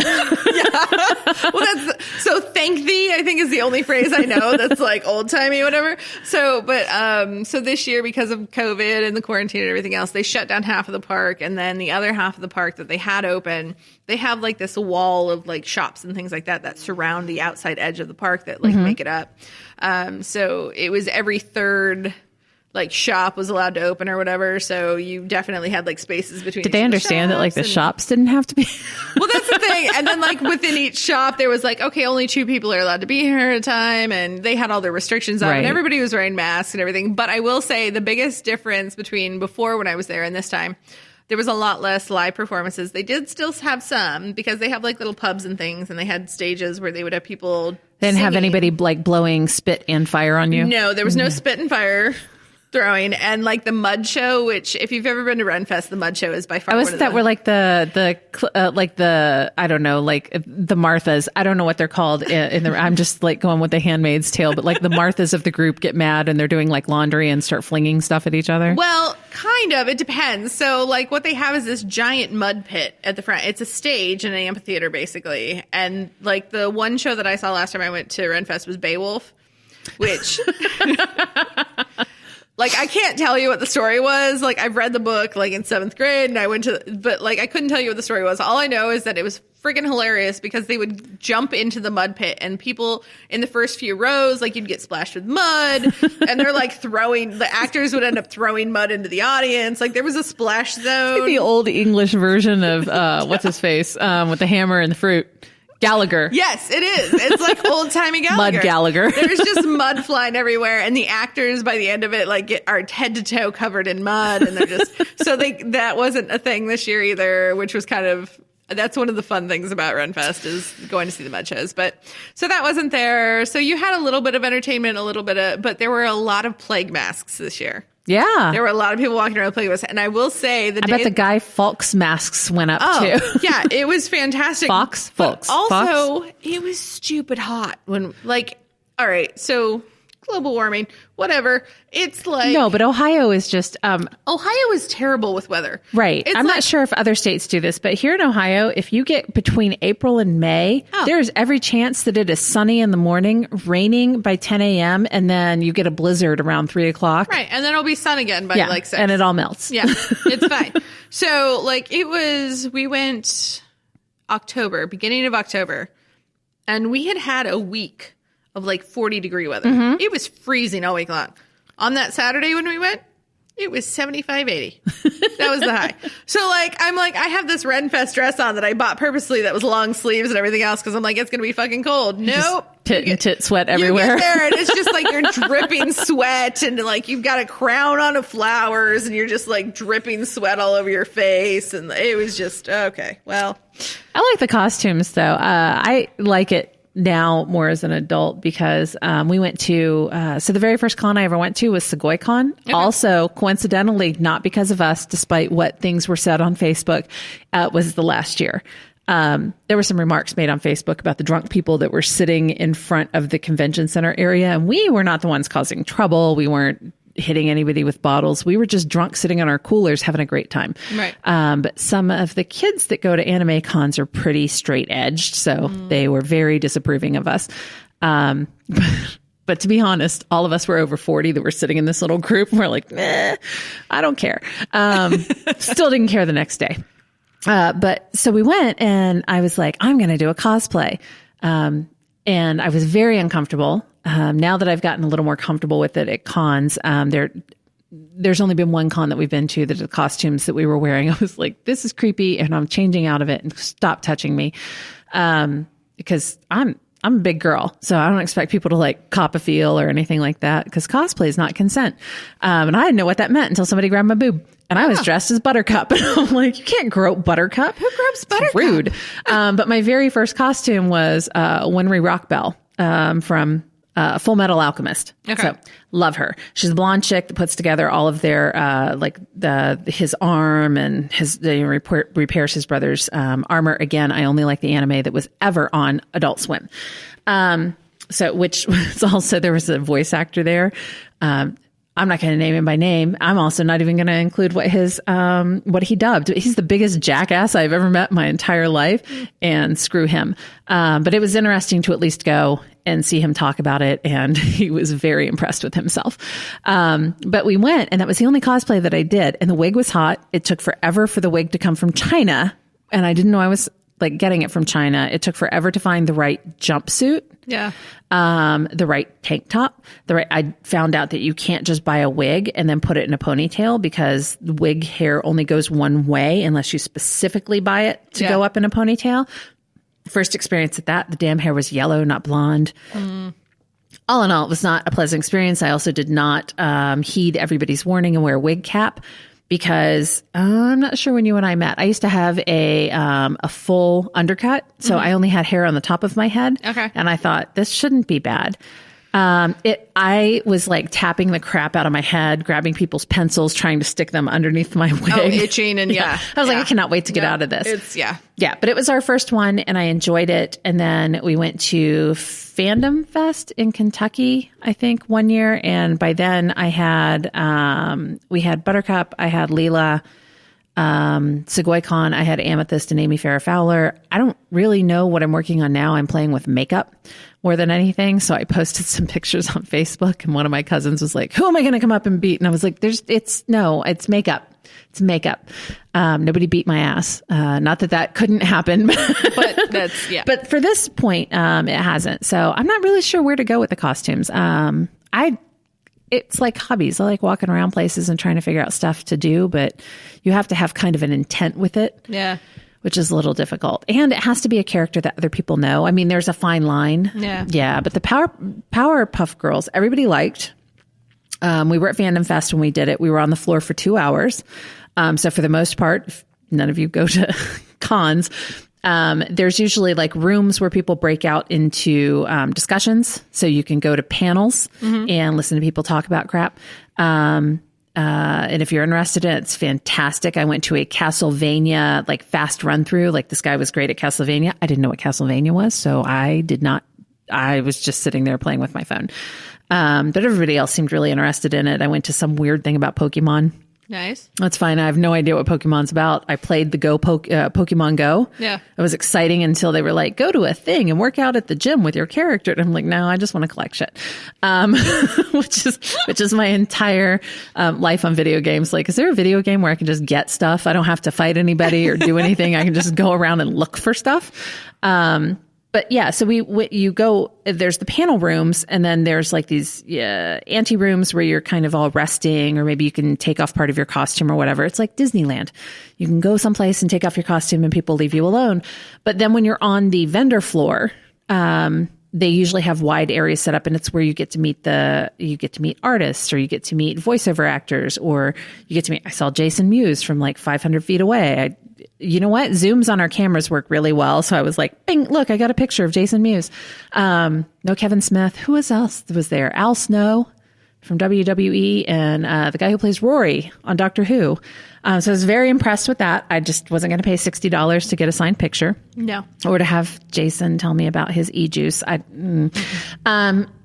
Well, so thank thee, I think is the only phrase I know that's like old timey, whatever. So, but, so this year, because of COVID and the quarantine and everything else, they shut down half of the park. And then the other half of the park that they had open, they have like this wall of like shops and things like that surround the outside edge of the park that like make it up. So it was every third like shop was allowed to open or whatever. So you definitely had like spaces between. Did they understand that like the shops didn't have to be? Well, that's the thing. And then like within each shop, there was like, okay, only 2 people are allowed to be here at a time. And they had all their restrictions on and everybody was wearing masks and everything. But I will say the biggest difference between before when I was there and this time, there was a lot less live performances. They did still have some because they have like little pubs and things and they had stages where they would have people They didn't have anybody like blowing spit and fire on you? No, there was no spit and fire throwing. And like the mud show, which if you've ever been to Ren Fest, the mud show is by far one of that where like the I don't know, like the Marthas, I don't know what they're called I'm just like going with the Handmaid's Tale, but like the Marthas of the group get mad and they're doing like laundry and start flinging stuff at each other. Well, kind of, it depends. So like what they have is this giant mud pit at the front. It's a stage in an amphitheater basically. And like the one show that I saw last time I went to Ren Fest was Beowulf, which like, I can't tell you what the story was. Like, I've read the book, like, in 7th grade, and but, like, I couldn't tell you what the story was. All I know is that it was freaking hilarious because they would jump into the mud pit, and people in the first few rows, like, you'd get splashed with mud, and they're, like, the actors would end up throwing mud into the audience. Like, there was a splash zone. Like the old English version of, what's his face, with the hammer and the fruit. Gallagher. Yes, it is. It's like old-timey Gallagher. Mud Gallagher. There's just mud flying everywhere, and the actors by the end of it like are head to toe covered in mud, and they're just that wasn't a thing this year either, which was kind of that's one of the fun things about Ren Fest is going to see the mud shows. But so that wasn't there. So you had a little bit of entertainment, but there were a lot of plague masks this year. Yeah. There were a lot of people walking around with plague masks. And I will say I bet the Guy Fawkes masks went up too. Yeah, it was fantastic. Fawkes. Also, it was stupid hot when all right, so global warming, whatever. It's like no, but Ohio is just Ohio is terrible with weather. Right. I'm not sure if other states do this, but here in Ohio, if you get between April and May, there's every chance that it is sunny in the morning, raining by 10 a.m., and then you get a blizzard around 3 o'clock. Right. And then it'll be sun again by 6. And it all melts. Yeah. It's fine. So it was, we went beginning of October. And we had a week of like 40-degree weather. It was freezing all week long. On that Saturday when we went, it was 75, 80. That was the high. So I'm like, I have this Renfest dress on that I bought purposely that was long sleeves and everything else because I'm like, it's going to be fucking cold. Nope. Tit sweat everywhere. You get there and it's just like you're dripping sweat and like you've got a crown on of flowers and you're just like dripping sweat all over your face. And it was just, okay, well. I like the costumes though. I like it now more as an adult because we went to so the very first con I ever went to was SegoyCon. Okay. Also, coincidentally, not because of us, despite what things were said on Facebook, was the last year. There were some remarks made on Facebook about the drunk people that were sitting in front of the convention center area, and we were not the ones causing trouble. We weren't hitting anybody with bottles. We were just drunk sitting on our coolers having a great time. Right. But some of the kids that go to anime cons are pretty straight edged. So they were very disapproving of us. But to be honest, all of us were over 40 that were sitting in this little group. And we're like, nah, I don't care. Still didn't care the next day. But so we went and I was like, I'm going to do a cosplay. And I was very uncomfortable. Now that I've gotten a little more comfortable with it at cons, there's only been one con that we've been to that the costumes that we were wearing, I was like, this is creepy and I'm changing out of it and stop touching me. Because I'm a big girl, so I don't expect people to like cop a feel or anything like that because cosplay is not consent. And I didn't know what that meant until somebody grabbed my boob. And I was dressed as Buttercup. And I'm like, you can't grope Buttercup. Who gropes Buttercup? It's rude. But my very first costume was Winry Rockbell from Full Metal Alchemist. Okay. So love her. She's a blonde chick that puts together all of their his arm and repairs his brother's armor. Again, I only like the anime that was ever on Adult Swim. So which was also, there was a voice actor there. I'm not going to name him by name. I'm also not even going to include what he dubbed. He's the biggest jackass I've ever met in my entire life, and screw him. But it was interesting to at least go and see him talk about it, and he was very impressed with himself. But we went, and that was the only cosplay that I did, and the wig was hot. It took forever for the wig to come from China, and I didn't know I was like getting it from China. It took forever to find the right jumpsuit. Yeah. The right tank top. I found out that you can't just buy a wig and then put it in a ponytail because the wig hair only goes one way unless you specifically buy it to go up in a ponytail. First experience at that, the damn hair was yellow, not blonde. All in all, it was not a pleasant experience. I also did not heed everybody's warning and wear a wig cap. Because I'm not sure when you and I met. I used to have a full undercut, so I only had hair on the top of my head. Okay. And I thought, this shouldn't be bad. I was like tapping the crap out of my head, grabbing people's pencils, trying to stick them underneath my wig. Oh, itching and yeah. I was like, I cannot wait to get out of this. Yeah, but it was our first one and I enjoyed it. And then we went to Fandom Fest in Kentucky, I think, one year. And by then I had, we had Buttercup, I had Leela, SegoyCon, I had Amethyst and Amy Farrah Fowler. I don't really know what I'm working on now. I'm playing with makeup more than anything. So I posted some pictures on Facebook and one of my cousins was like, who am I going to come up and beat? And I was like, it's makeup. It's makeup. Nobody beat my ass. Not that couldn't happen, but but for this point, it hasn't. So I'm not really sure where to go with the costumes. It's like hobbies. I like walking around places and trying to figure out stuff to do, but you have to have kind of an intent with it. Yeah. Which is a little difficult. And it has to be a character that other people know. I mean, there's a fine line. Yeah. Yeah. But the Powerpuff Girls, everybody liked. We were at Fandom Fest when we did it. We were on the floor for 2 hours. So for the most part, if none of you go to cons, there's usually like rooms where people break out into discussions. So you can go to panels and listen to people talk about crap. And if you're interested in it, it's fantastic. I went to a Castlevania like fast run through. Like this guy was great at Castlevania. I didn't know what Castlevania was, so I was just sitting there playing with my phone. But everybody else seemed really interested in it. I went to some weird thing about Pokemon. Nice. That's fine. I have no idea what Pokemon's about. I played the Pokemon Go. Yeah. It was exciting until they were like, go to a thing and work out at the gym with your character. And I'm like, no, I just want to collect shit. Which is my entire life on video games. Like, is there a video game where I can just get stuff? I don't have to fight anybody or do anything. I can just go around and look for stuff. But yeah, so you go, there's the panel rooms, and then there's like these ante rooms where you're kind of all resting, or maybe you can take off part of your costume or whatever. It's like Disneyland. You can go someplace and take off your costume and people leave you alone. But then when you're on the vendor floor, they usually have wide areas set up, and it's where you get to meet artists, or you get to meet voiceover actors, or you get to meet, I saw Jason Mewes from like 500 feet away. You know what? Zooms on our cameras work really well. So I was like, bing, look, I got a picture of Jason Mewes. No Kevin Smith. Who else was there? Al Snow from WWE, and the guy who plays Rory on Doctor Who. So I was very impressed with that. I just wasn't going to pay $60 to get a signed picture. No. Or to have Jason tell me about his e-juice.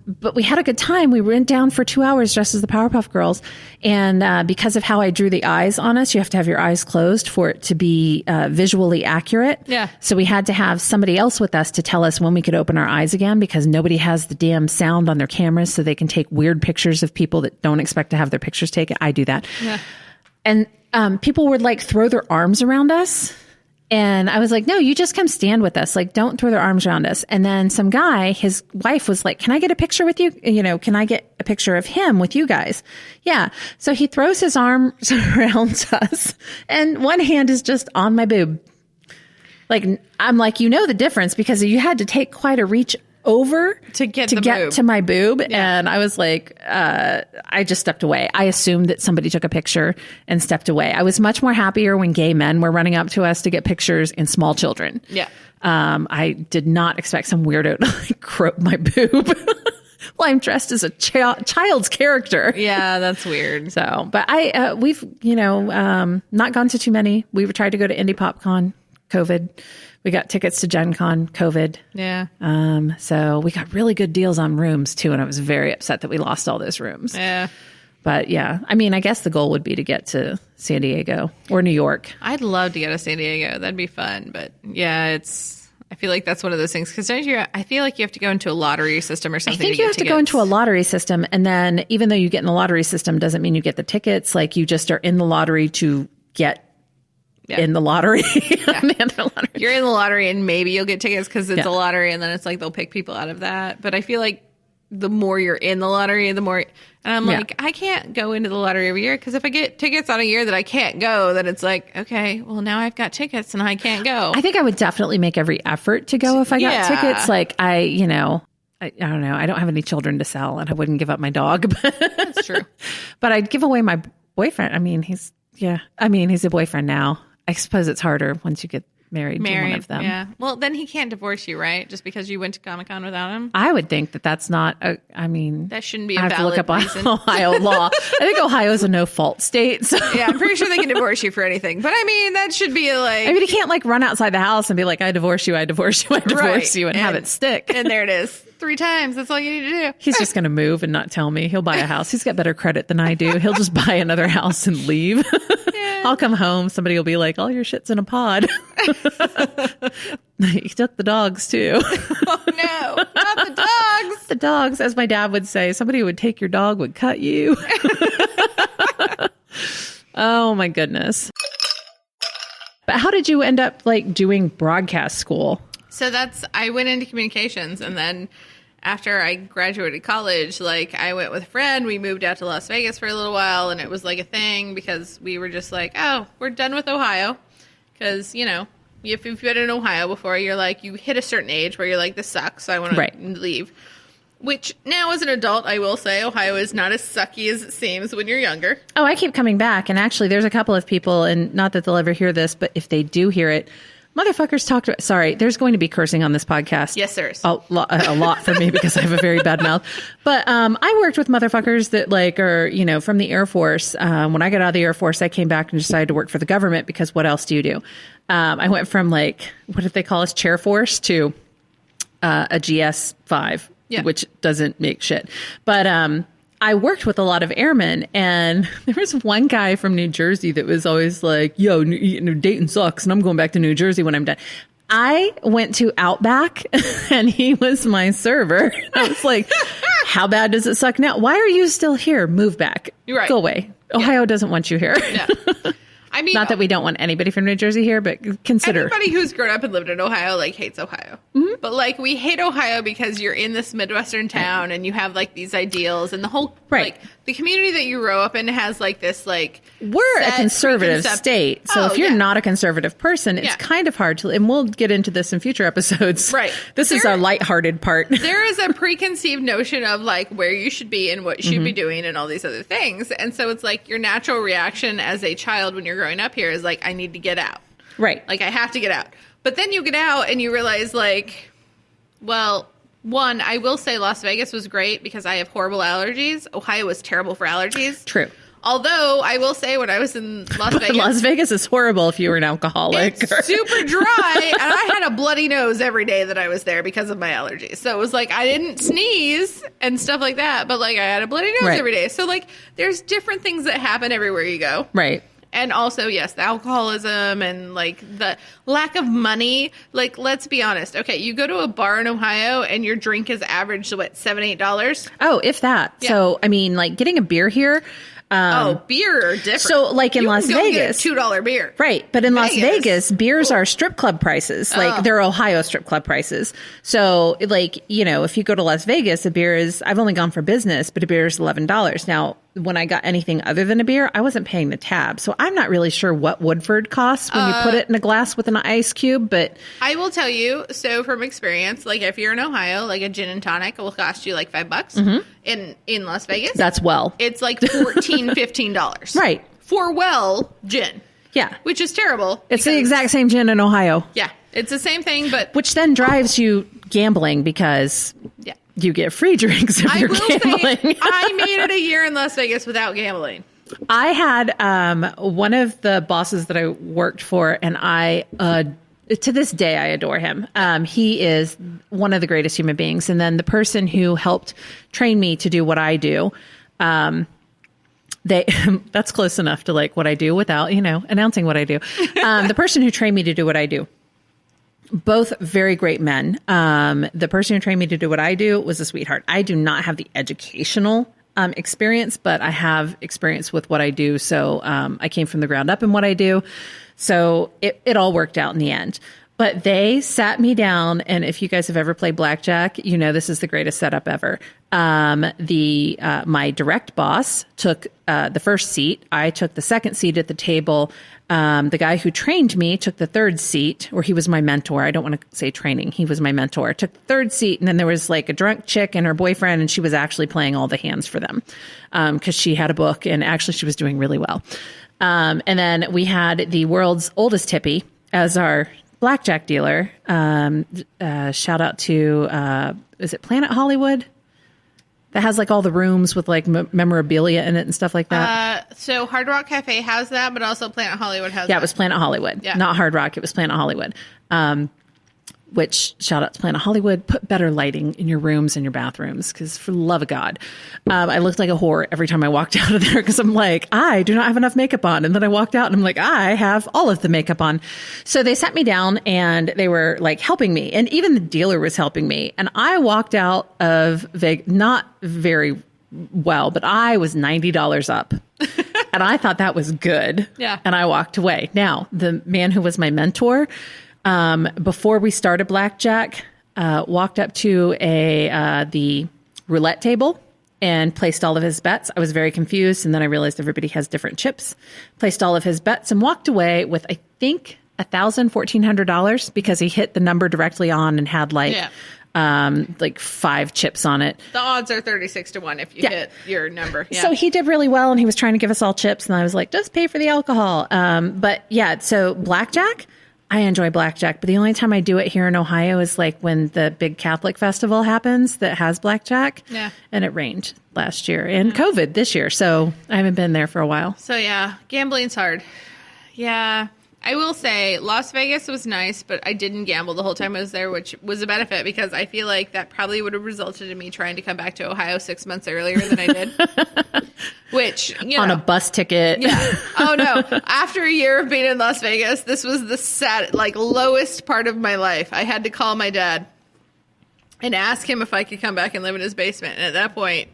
But we had a good time. We went down for 2 hours dressed as the Powerpuff Girls. And because of how I drew the eyes on us, you have to have your eyes closed for it to be visually accurate. Yeah. So we had to have somebody else with us to tell us when we could open our eyes again, because nobody has the damn sound on their cameras, so they can take weird pictures of people that don't expect to have their pictures taken. I do that. Yeah. And people would like throw their arms around us. And I was like, no, you just come stand with us. Like, don't throw their arms around us. And then some guy, his wife was like, can I get a picture with you? You know, can I get a picture of him with you guys? Yeah. So he throws his arms around us, and one hand is just on my boob. Like, I'm like, you know the difference, because you had to take quite a reach over to get to my boob. Yeah. And I was like, I just stepped away. I assumed that somebody took a picture and stepped away. I was much more happier when gay men were running up to us to get pictures and small children. Yeah. I did not expect some weirdo to like grope my boob. Well, I'm dressed as a child's character. Yeah, that's weird. So, but we've, not gone to too many. We tried to go to Indie PopCon, COVID. We got tickets to Gen Con, COVID. Yeah. So we got really good deals on rooms too. And I was very upset that we lost all those rooms. Yeah. But yeah, I mean, I guess the goal would be to get to San Diego or New York. I'd love to get to San Diego. That'd be fun. But yeah, I feel like that's one of those things. Because I feel like you have to go into a lottery system or something. I think you have to go into a lottery system. And then even though you get in the lottery system, doesn't mean you get the tickets. Like, you just are in the lottery to get in the lottery. Yeah. You're in the lottery, and maybe you'll get tickets because it's a lottery, and then it's like they'll pick people out of that. But I feel like the more you're in the lottery, the more. And I'm like, I can't go into the lottery every year, because if I get tickets on a year that I can't go, then it's like, okay, well, now I've got tickets and I can't go. I think I would definitely make every effort to go if I got tickets. Like, I don't know. I don't have any children to sell, and I wouldn't give up my dog. That's true. But I'd give away my boyfriend. I mean, he's a boyfriend now. I suppose it's harder once you get married to one of them. Yeah. Well, then he can't divorce you, right? Just because you went to Comic-Con without him? I would think that's not that shouldn't be a valid reason. I have to look up Ohio law. I think Ohio is a no-fault state. So. Yeah, I'm pretty sure they can divorce you for anything. But I mean, that should be like... I mean, you can't like run outside the house and be like, I divorce you, I divorce you, I divorce you, and have it stick. And there it is. 3 times. That's all you need to do. He's just going to move and not tell me. He'll buy a house. He's got better credit than I do. He'll just buy another house and leave. Yeah. I'll come home. Somebody will be like, all your shit's in a pod. He took the dogs too. Oh no, not the dogs. The dogs, as my dad would say, somebody who would take your dog would cut you. Oh my goodness. But how did you end up like doing broadcast school? So I went into communications, and then after I graduated college, like, I went with a friend. We moved out to Las Vegas for a little while, and it was like a thing because we were just like, oh, we're done with Ohio. Because, if you've been in Ohio before, you're like, you hit a certain age where you're like, this sucks, so I want to leave. Which now as an adult, I will say Ohio is not as sucky as it seems when you're younger. Oh, I keep coming back. And actually, there's a couple of people, and not that they'll ever hear this, but if they do hear it, motherfuckers talk to... Sorry, there's going to be cursing on this podcast. Yes, there is. A lot for me because I have a very bad mouth. But I worked with motherfuckers that like are, from the Air Force. When I got out of the Air Force, I came back and decided to work for the government because what else do you do? I went from like, what did they call us? Chair Force to a GS-5, which doesn't make shit. But I worked with a lot of airmen, and there was one guy from New Jersey that was always like, yo, Dayton sucks, and I'm going back to New Jersey when I'm done. I went to Outback, and he was my server. I was like, how bad does it suck now? Why are you still here? Move back. Right. Go away. Ohio doesn't want you here. Yeah. I mean, not that we don't want anybody from New Jersey here, but consider. Everybody who's grown up and lived in Ohio, like, hates Ohio. Mm-hmm. But, like, we hate Ohio because you're in this Midwestern town and you have, like, these ideals. And the whole, like, the community that you grow up in has, like, this, like... We're a conservative state. So if you're not a conservative person, it's kind of hard to... And we'll get into this in future episodes. Right. This is our lighthearted part. There is a preconceived notion of, like, where you should be and what you should be doing and all these other things. And so it's, like, your natural reaction as a child when you're growing up here is, like, I need to get out. Right. Like, I have to get out. But then you get out and you realize, like, well, one, I will say Las Vegas was great because I have horrible allergies. Ohio was terrible for allergies. True. Although, I will say when I was in Las Vegas... Las Vegas is horrible if you were an alcoholic. It's super dry, and I had a bloody nose every day that I was there because of my allergies. So it was like, I didn't sneeze and stuff like that, but, like, I had a bloody nose every day. So, like, there's different things that happen everywhere you go. Right. And also, yes, the alcoholism and, like, the lack of money. Like, let's be honest. Okay, you go to a bar in Ohio and your drink is average, what, $7, $8? Oh, if that. Yeah. So, I mean, like, getting a beer here... beer are different. So, like in Las Vegas, get a $2 beer, right? But in Las Vegas, beers are strip club prices. Like they're Ohio strip club prices. So, like, you know, if you go to Las Vegas, a beer is, I've only gone for business, but a beer is $11. Now, when I got anything other than a beer, I wasn't paying the tab. So I'm not really sure what Woodford costs when you put it in a glass with an ice cube, but I will tell you, so from experience, like if you're in Ohio, like a gin and tonic will cost you like $5 in Las Vegas. That's it's like $14, $15. Right. For gin. Yeah. Which is terrible. It's the exact same gin in Ohio. Yeah. It's the same thing, but which then drives you gambling because you get free drinks if you're gambling. Say, I made it a year in Las Vegas without gambling. I had one of the bosses that I worked for, and I to this day I adore him. He is one of the greatest human beings. And then the person who helped train me to do what I do, that's close enough to like what I do without, you know, announcing what I do. The person who trained me to do what I do. Both very great men. The person who trained me to do what I do was a sweetheart. I do not have the educational experience, but I have experience with what I do. So I came from the ground up in what I do. So it all worked out in the end. But they sat me down, and if you guys have ever played blackjack, you know this is the greatest setup ever. My direct boss took the first seat. I took the second seat at the table. The guy who trained me took the third seat, or he was my mentor. I don't want to say training. He was my mentor. Took the third seat, and then there was like a drunk chick and her boyfriend, and she was actually playing all the hands for them because she had a book, and actually she was doing really well. And then we had the world's oldest hippie as our blackjack dealer. Shout out to, is it Planet Hollywood? That has like all the rooms with like memorabilia in it and stuff like that. So Hard Rock Cafe has that, but also Planet Hollywood has that. Yeah, it was Planet Hollywood. Yeah. Not Hard Rock. It was Planet Hollywood. Which, shout out to Planet Hollywood, put better lighting in your rooms and your bathrooms, because for the love of God, I looked like a whore every time I walked out of there, because I'm like, I do not have enough makeup on. And then I walked out and I'm like, I have all of the makeup on. So they sat me down and they were like helping me. And even the dealer was helping me. And I walked out of Vegas, not very well, but I was $90 up. And I thought that was good. Yeah. And I walked away. Now, the man who was my mentor, before we started blackjack, walked up to the roulette table and placed all of his bets. I was very confused, and then I realized everybody has different chips. Placed all of his bets and walked away with, I think, $1,400 because he hit the number directly on and had like 5 chips on it. The odds are 36-1 if you hit your number. Yeah. So he did really well, and he was trying to give us all chips, and I was like, just pay for the alcohol. But yeah, so blackjack. I enjoy blackjack, but the only time I do it here in Ohio is like when the big Catholic festival happens that has blackjack. Yeah. And it rained last year and COVID this year. So I haven't been there for a while. So yeah, gambling's hard. Yeah. I will say Las Vegas was nice, but I didn't gamble the whole time I was there, which was a benefit because I feel like that probably would have resulted in me trying to come back to Ohio 6 months earlier than I did. Which, you know. On a bus ticket. Yeah. Oh, no. After a year of being in Las Vegas, this was the lowest part of my life. I had to call my dad and ask him if I could come back and live in his basement. And at that point,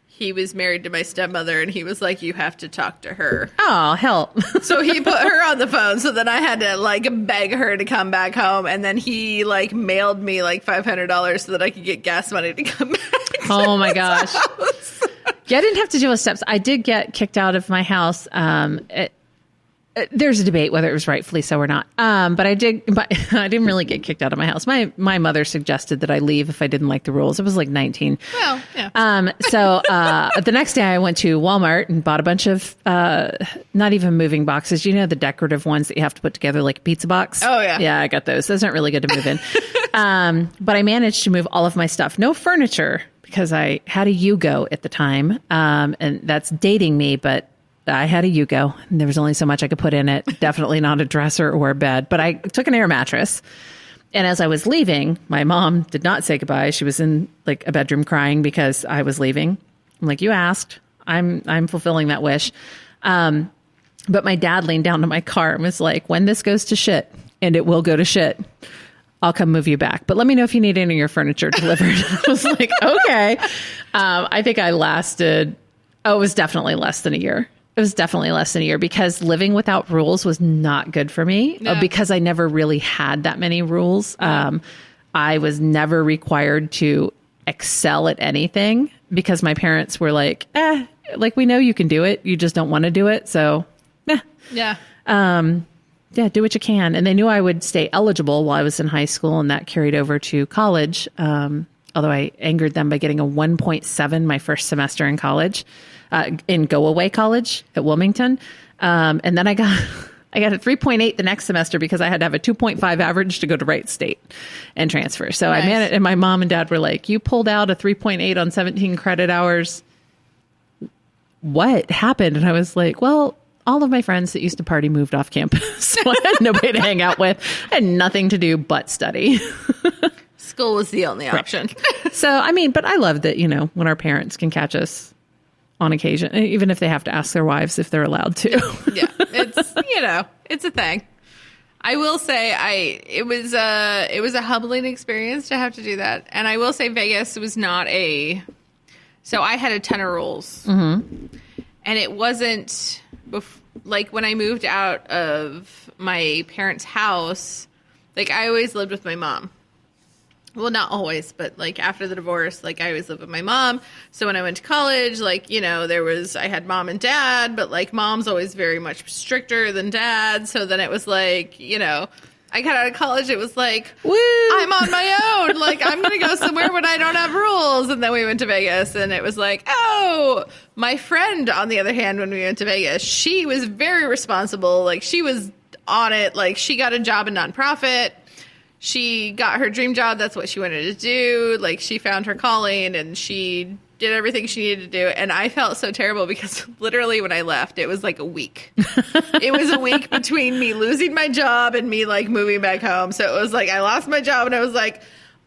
he was married to my stepmother, and he was like, you have to talk to her. Oh, help. So he put her on the phone. So then I had to beg her to come back home. And then he mailed me $500 so that I could get gas money to come back. Oh my gosh. Yeah, I didn't have to deal with steps. I did get kicked out of my house. There's a debate whether it was rightfully so or not. But I didn't really get kicked out of my house. My mother suggested that I leave if I didn't like the rules. It was 19. Well, yeah. So the next day I went to Walmart and bought a bunch of, not even moving boxes. You know, the decorative ones that you have to put together like a pizza box? Oh, yeah. Yeah, I got those. Those aren't really good to move in. But I managed to move all of my stuff. No furniture because I had a Yugo at the time. And that's dating me, but I had a Yugo, and there was only so much I could put in it. Definitely not a dresser or a bed, but I took an air mattress. And as I was leaving, my mom did not say goodbye. She was in a bedroom crying because I was leaving. I'm like, you asked. I'm fulfilling that wish. But my dad leaned down to my car and was like, when this goes to shit, and it will go to shit, I'll come move you back. But let me know if you need any of your furniture delivered. I was like, okay. I think I lasted, it was definitely less than a year. It was definitely less than a year because living without rules was not good for me because I never really had that many rules. I was never required to excel at anything because my parents were like, we know you can do it. You just don't want to do it. So, yeah. Do what you can. And they knew I would stay eligible while I was in high school, and that carried over to college. Although I angered them by getting a 1.7 my first semester in college. In go-away college at Wilmington. And then I got a 3.8 the next semester because I had to have a 2.5 average to go to Wright State and transfer. So nice. I managed, and my mom and dad were like, you pulled out a 3.8 on 17 credit hours. What happened? And I was like, well, all of my friends that used to party moved off campus. So I had nobody to hang out with. I had nothing to do but study. School was the only option. So, but I love that, when our parents can catch us on occasion, even if they have to ask their wives if they're allowed to. Yeah, it's a thing. I will say it was a humbling experience to have to do that. And I will say Vegas was not so I had a ton of rules. Mm-hmm. And it wasn't when I moved out of my parents' house, I always lived with my mom. Well, not always, but after the divorce, I always lived with my mom. So when I went to college, I had mom and dad, but mom's always very much stricter than dad. So then it was I got out of college. It was woo, I'm on my own. I'm going to go somewhere when I don't have rules. And then we went to Vegas and it was oh, my friend, on the other hand, when we went to Vegas, she was very responsible. She was on it. She got a job in nonprofit. She got her dream job. That's what she wanted to do. She found her calling and she did everything she needed to do. And I felt so terrible because literally when I left, it was a week. It was a week between me losing my job and me moving back home. So it was I lost my job and I was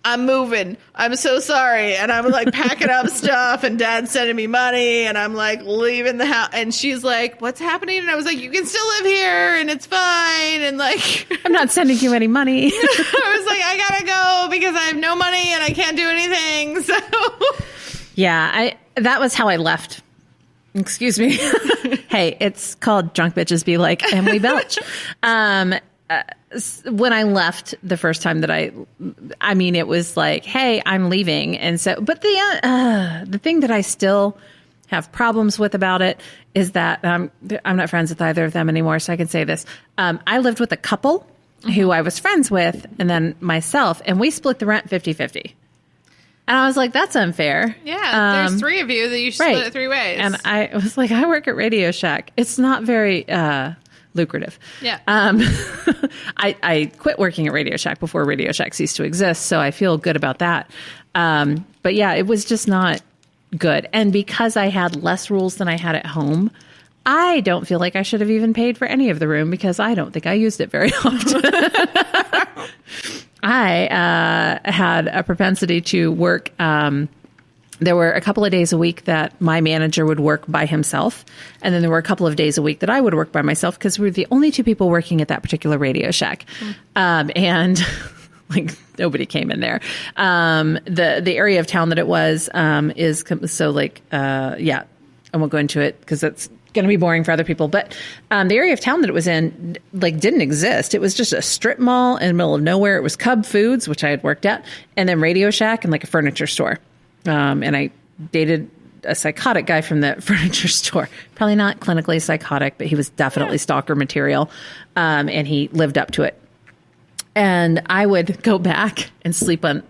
I'm moving. I'm so sorry. And I'm packing up stuff and dad's sending me money and I'm leaving the house. And she's what's happening? And I was you can still live here and it's fine. And I'm not sending you any money. I was I gotta go because I have no money and I can't do anything. So yeah, that was how I left. Excuse me. Hey, it's called Drunk Bitches Be Like Emily Belch. When I left the first time that it was hey, I'm leaving. And so, but the thing that I still have problems with about it is that I'm not friends with either of them anymore. So I can say this. I lived with a couple who I was friends with and then myself, and we split the rent 50-50. And I was that's unfair. Yeah, there's three of you that you should split it three ways. And I was I work at Radio Shack. It's not very lucrative. Yeah. I quit working at Radio Shack before Radio Shack ceased to exist, so I feel good about that. But yeah, it was just not good. And because I had less rules than I had at home, I don't feel like I should have even paid for any of the room because I don't think I used it very often. I had a propensity to work. There were a couple of days a week that my manager would work by himself. And then there were a couple of days a week that I would work by myself because we were the only two people working at that particular Radio Shack. And like nobody came in there. The area of town that it was is so like, yeah, I won't go into it because it's going to be boring for other people. But the area of town that it was in like didn't exist. It was just a strip mall in the middle of nowhere. It was Cub Foods, which I had worked at, and then Radio Shack and like a furniture store. And I dated a psychotic guy from the furniture store. Probably not clinically psychotic, but he was definitely stalker material. And he lived up to it. And I would go back and sleep at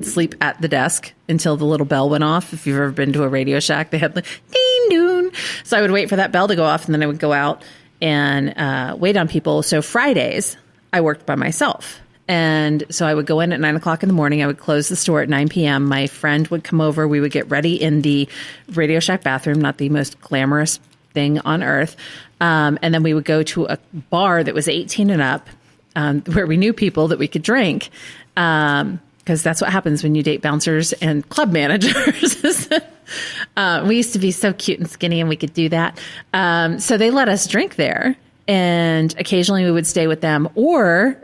the desk until the little bell went off. If you've ever been to a Radio Shack, they had the ding doon. So I would wait for that bell to go off, and then I would go out and wait on people. So Fridays, I worked by myself. And so I would go in at 9 o'clock in the morning. I would close the store at 9 p.m. My friend would come over. We would get ready in the Radio Shack bathroom, not the most glamorous thing on earth. And then we would go to a bar that was 18 and up, where we knew people that we could drink. Because that's what happens when you date bouncers and club managers. We used to be so cute and skinny, and we could do that. So they let us drink there. And occasionally we would stay with them, or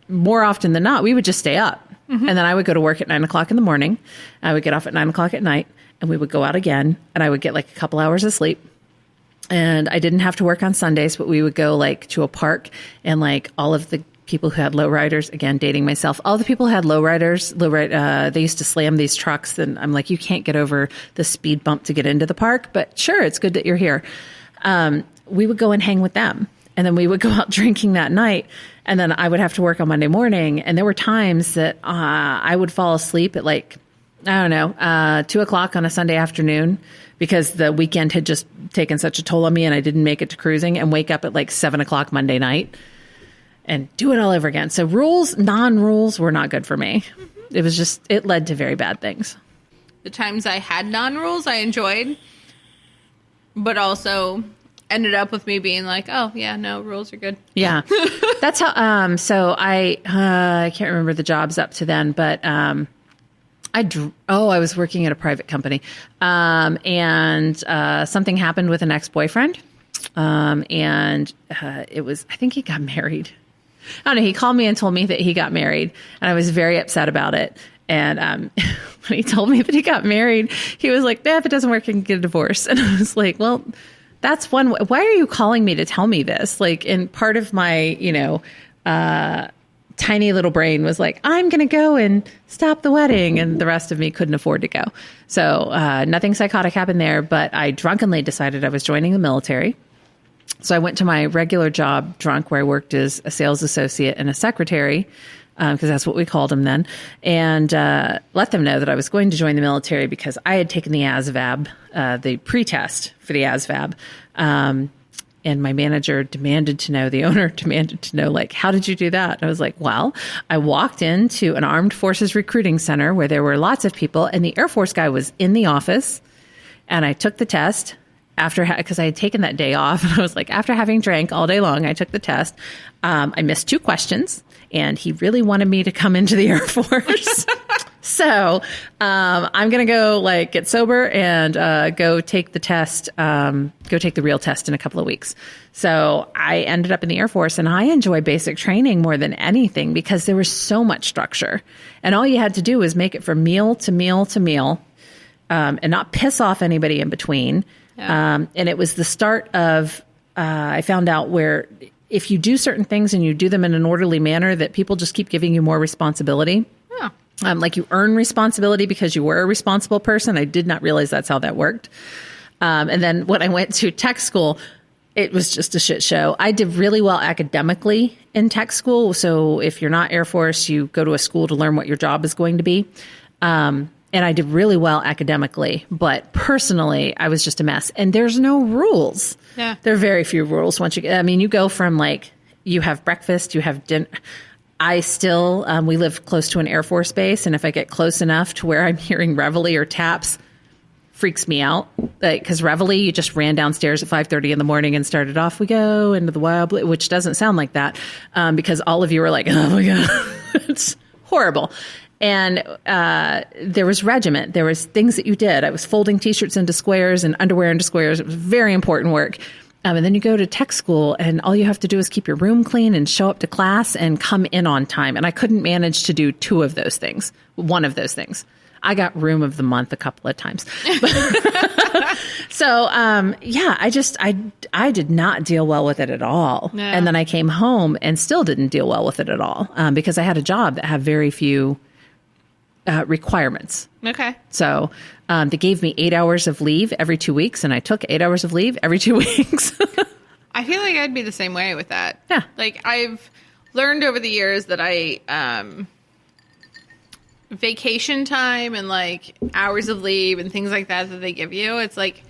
more often than not, we would just stay up. Mm-hmm. And then I would go to work at 9 o'clock in the morning. I would get off at 9 o'clock at night, and we would go out again, and I would get like a couple hours of sleep. And I didn't have to work on Sundays, but we would go like to a park, and like all of the people who had lowriders, again, dating myself, all the people who had lowriders, they used to slam these trucks. And I'm like, you can't get over the speed bump to get into the park, but sure, it's good that you're here. We would go and hang with them. And then we would go out drinking that night. And then I would have to work on Monday morning. And there were times that I would fall asleep at like, I don't know, 2 o'clock on a Sunday afternoon because the weekend had just taken such a toll on me and I didn't make it to cruising, and wake up at like 7 o'clock Monday night and do it all over again. So non-rules were not good for me. It was just, it led to very bad things. The times I had non-rules, I enjoyed, but also ended up with me being like, oh yeah, no, rules are good. Yeah. That's how, so I can't remember the jobs up to then, but, I was working at a private company. And something happened with an ex-boyfriend. It was, I think he got married. I don't know. He called me and told me that he got married, and I was very upset about it. And when he told me that he got married, he was like, if it doesn't work, I can get a divorce. And I was like, well, that's one. Why are you calling me to tell me this? Like, and part of my, tiny little brain was like, I'm going to go and stop the wedding. And the rest of me couldn't afford to go. So nothing psychotic happened there, but I drunkenly decided I was joining the military. So I went to my regular job drunk, where I worked as a sales associate and a secretary, because that's what we called them then, and let them know that I was going to join the military because I had taken the ASVAB, the pre-test for the ASVAB. And my manager the owner demanded to know, like, how did you do that? And I was like, well, I walked into an armed forces recruiting center where there were lots of people, and the Air Force guy was in the office, and I took the test because I had taken that day off. And I was like, after having drank all day long, I took the test. I missed 2 questions, and he really wanted me to come into the Air Force. So I'm going to go get sober and go take the test, go take the real test in a couple of weeks. So I ended up in the Air Force, and I enjoy basic training more than anything because there was so much structure, and all you had to do was make it from meal to meal to meal, and not piss off anybody in between. Yeah. And it was the start of, I found out where if you do certain things and you do them in an orderly manner, that people just keep giving you more responsibility. Yeah. Like you earn responsibility because you were a responsible person. I did not realize that's how that worked. And then when I went to tech school, it was just a shit show. I did really well academically in tech school. So if you're not Air Force, you go to a school to learn what your job is going to be. And I did really well academically, but personally, I was just a mess. And there's no rules. Yeah. There are very few rules. You go from you have breakfast, you have dinner. I still, we live close to an Air Force base. And if I get close enough to where I'm hearing reveille or taps, freaks me out. Like, because Reveille, you just ran downstairs at 5:30 in the morning and started off we go into the wild, which doesn't sound like that, because all of you were like, oh my God, it's horrible. And there was regiment. There was things that you did. I was folding T-shirts into squares and underwear into squares. It was very important work. And then you go to tech school, and all you have to do is keep your room clean and show up to class and come in on time. And I couldn't manage to do two of those things, one of those things. I got room of the month a couple of times. So, yeah, I did not deal well with it at all. Yeah. And then I came home and still didn't deal well with it at all, because I had a job that had very few requirements. Okay. So they gave me 8 hours of leave every 2 weeks, and I took 8 hours of leave every 2 weeks. I feel like I'd be the same way with that. Yeah. Like, I've learned over the years that vacation time and like hours of leave and things like that they give you, it's like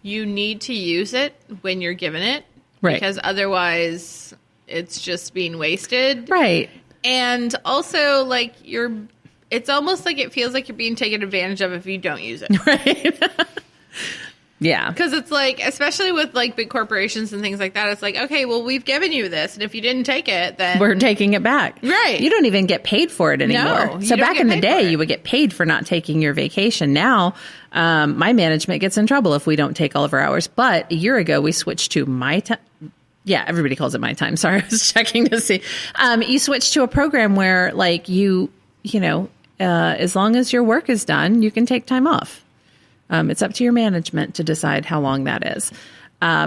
you need to use it when you're given it, right? Because otherwise it's just being wasted, right? And also, like, it's almost like it feels like you're being taken advantage of if you don't use it, right? Yeah. Because it's like, especially with like big corporations and things like that, it's like, okay, well, we've given you this, and if you didn't take it, then we're taking it back. Right. You don't even get paid for it anymore. No, so back in the day, you would get paid for not taking your vacation. Now, my management gets in trouble if we don't take all of our hours. But a year ago, we switched to my time. Yeah, everybody calls it my time. Sorry, I was checking to see. You switch to a program where, like, you know, as long as your work is done, you can take time off. It's up to your management to decide how long that is,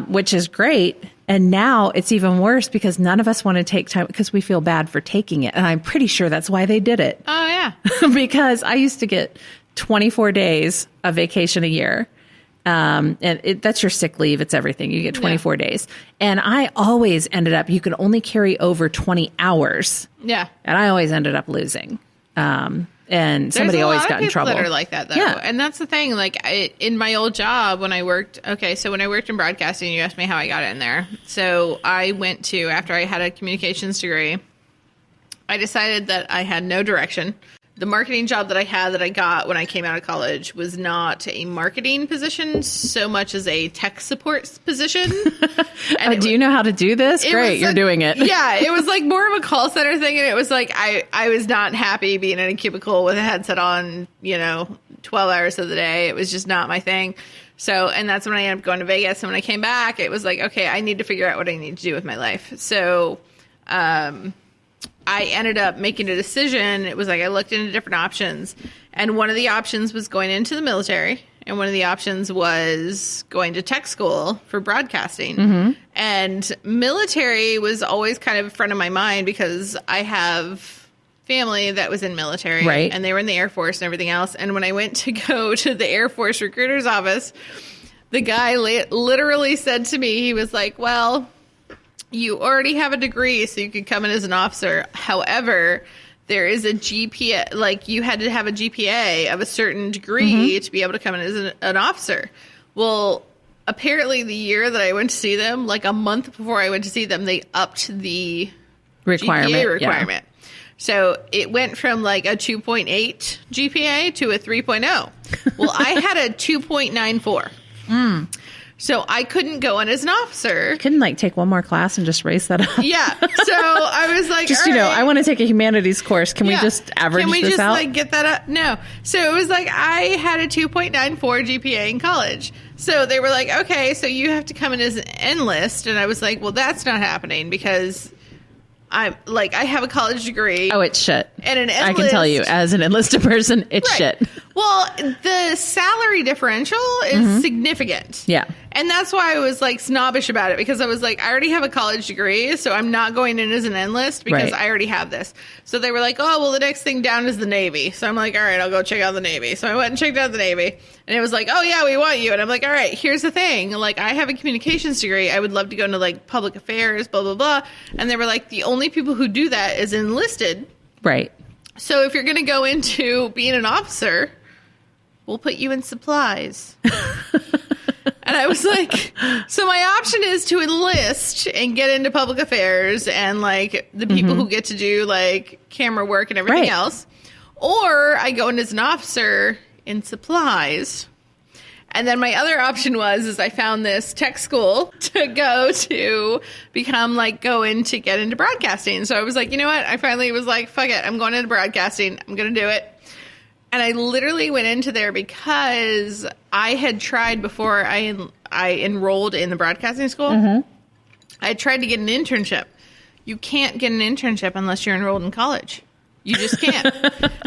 which is great. And now it's even worse because none of us want to take time because we feel bad for taking it. And I'm pretty sure that's why they did it. Oh, yeah. Because I used to get 24 days of vacation a year. And that's your sick leave. It's everything. You get 24 days. And I always ended up, you could only carry over 20 hours. Yeah. And I always ended up losing. And somebody always got in trouble. That are like that, though. Yeah. And that's the thing. Like, in my old job, when I worked in broadcasting, you asked me how I got in there. So I went to, after I had a communications degree, I decided that I had no direction. The marketing job that I got when I came out of college was not a marketing position so much as a tech support position. And do you know how to do this? Great, you're doing it. Yeah, it was like more of a call center thing. And it was like, I was not happy being in a cubicle with a headset on, 12 hours of the day. It was just not my thing. So, and that's when I ended up going to Vegas. And when I came back, it was like, okay, I need to figure out what I need to do with my life. So, I ended up making a decision. It was like I looked into different options, and one of the options was going into the military, and one of the options was going to tech school for broadcasting. Mm-hmm. And military was always kind of front of my mind because I have family that was in military, right? And they were in the Air Force and everything else. And when I went to go to the Air Force recruiter's office, the guy literally said to me, he was like, well, you already have a degree, so you could come in as an officer. However, there is a GPA, like you had to have a GPA of a certain degree to be able to come in as an officer. Well, apparently the year that I went to see them, like a month before I went to see them, they upped the GPA requirement. Yeah. So it went from like a 2.8 GPA to a 3.0. Well, I had a 2.94. So I couldn't go in as an officer. You couldn't like take one more class and just raise that up. Yeah. So I was like, just, I want to take a humanities course. Can we just average this out? Can we just like get that up? No. So it was like, I had a 2.94 GPA in college. So they were like, okay, so you have to come in as an enlist. And I was like, well, that's not happening because I have a college degree. Oh, it's shit. And an enlist, I can tell you, as an enlisted person, it's shit. Well, the salary differential is significant. Yeah. And that's why I was like snobbish about it, because I was like, I already have a college degree, so I'm not going in as an enlist because I already have this. So they were like, oh, well, the next thing down is the Navy. So I'm like, all right, I'll go check out the Navy. So I went and checked out the Navy, and it was like, oh, yeah, we want you. And I'm like, all right, here's the thing. Like, I have a communications degree. I would love to go into like public affairs, blah, blah, blah. And they were like, the only people who do that is enlisted. Right. So if you're going to go into being an officer, we'll put you in supplies. And I was like, so my option is to enlist and get into public affairs and like the people who get to do like camera work and everything else. Or I go in as an officer in supplies. And then my other option is I found this tech school to go to go in to get into broadcasting. So I was like, you know what? I finally was like, fuck it. I'm going into broadcasting. I'm going to do it. And I literally went into there because I had tried before I enrolled in the broadcasting school. Mm-hmm. I tried to get an internship. You can't get an internship unless you're enrolled in college. You just can't.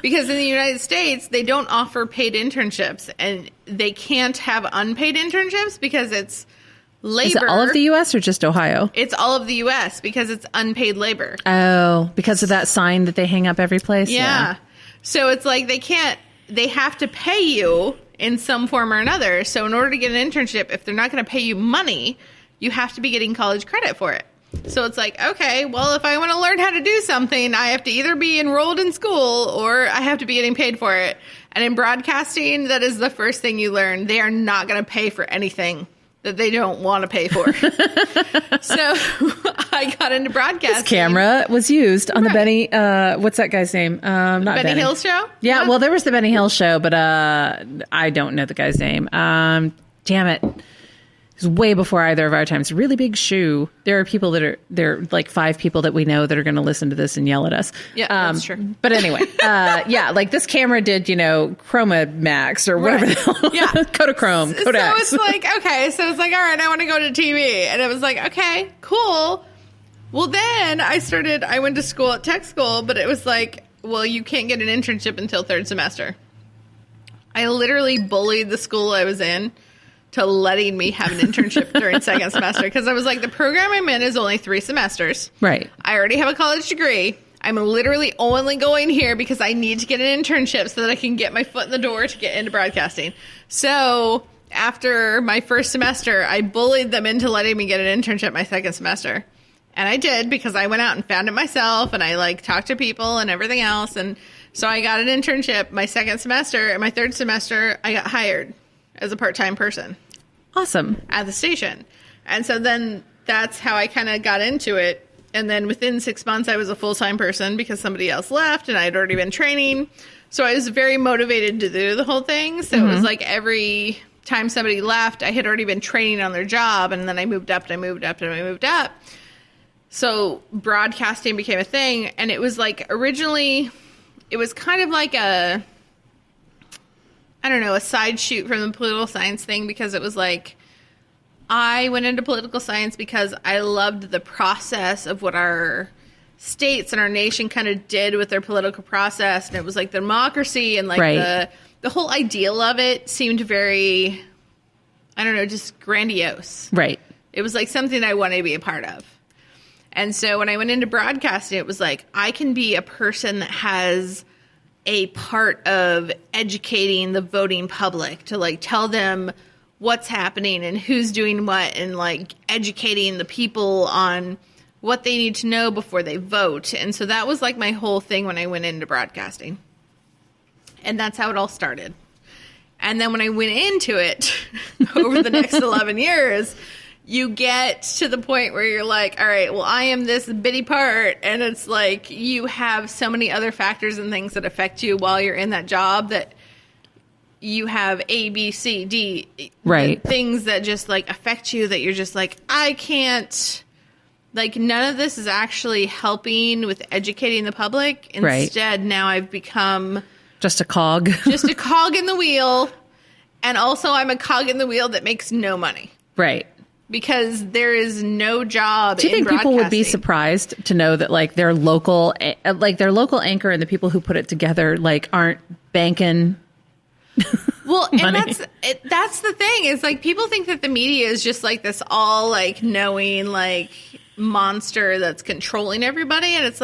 Because in the United States, they don't offer paid internships. And they can't have unpaid internships because it's labor. Is it all of the U.S. or just Ohio? It's all of the U.S. because it's unpaid labor. Oh, because of that sign that they hang up every place? Yeah. So it's like they have to pay you in some form or another. So in order to get an internship, if they're not going to pay you money, you have to be getting college credit for it. So it's like, okay, well, if I want to learn how to do something, I have to either be enrolled in school or I have to be getting paid for it. And in broadcasting, that is the first thing you learn. They are not going to pay for anything that they don't want to pay for. So I got into broadcasting. This camera was used on the Benny, what's that guy's name? Not Benny Hill show? Yeah, well, there was the Benny Hill show, but I don't know the guy's name. Damn it. It was way before either of our times. Really big shoe. There are people there are like 5 people that we know that are going to listen to this and yell at us. Yeah, that's true. But anyway, like this camera did, Chroma Max or whatever the hell. Yeah. Kodachrome, Kodak. So it's like, okay. So it's like, all right, I want to go to TV. And it was like, okay, cool. Well, then I went to school at tech school, but it was like, well, you can't get an internship until 3rd semester. I literally bullied the school I was in to letting me have an internship during 2nd semester. Because I was like, the program I'm in is only 3 semesters. Right. I already have a college degree. I'm literally only going here because I need to get an internship so that I can get my foot in the door to get into broadcasting. So after my 1st semester, I bullied them into letting me get an internship my 2nd semester. And I did because I went out and found it myself and I talked to people and everything else. And so I got an internship my 2nd semester, and my 3rd semester I got hired as a part-time person. Awesome. At the station. And so then that's how I kind of got into it. And then within 6 months, I was a full-time person because somebody else left and I'd already been training. So I was very motivated to do the whole thing. So it was like every time somebody left, I had already been training on their job. And then I moved up and I moved up and I moved up. So broadcasting became a thing. And it was like originally, it was kind of like a side shoot from the political science thing, because it was like, I went into political science because I loved the process of what our states and our nation kind of did with their political process. And it was like the democracy and the whole ideal of it seemed very, just grandiose. Right. It was like something I wanted to be a part of. And so when I went into broadcasting, it was like, I can be a person that has a part of educating the voting public to tell them what's happening and who's doing what, and educating the people on what they need to know before they vote. And so that was my whole thing when I went into broadcasting. And that's how it all started. And then when I went into it over the next 11 years, you get to the point where you're like, all right, well, I am this bitty part. And it's like you have so many other factors and things that affect you while you're in that job, that you have A, B, C, D. Right. Things that just affect you, that you're just like, I can't, none of this is actually helping with educating the public. Instead, now I've become just a cog. Just a cog in the wheel. And also I'm a cog in the wheel that makes no money. Right. Because there is no job. Do you think people would be surprised to know that their local anchor and the people who put it together aren't banking? Well, and that's the thing is people think that the media is just this all knowing monster that's controlling everybody, and it's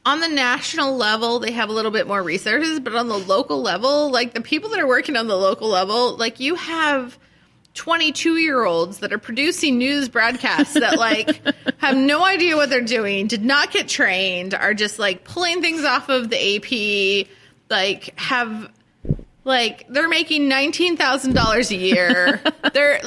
on the national level they have a little bit more resources, but on the local level, the people that are working on the local level, you have 22-year-olds that are producing news broadcasts that have no idea what they're doing, did not get trained, are just pulling things off of the AP, they're making $19,000 a year. They're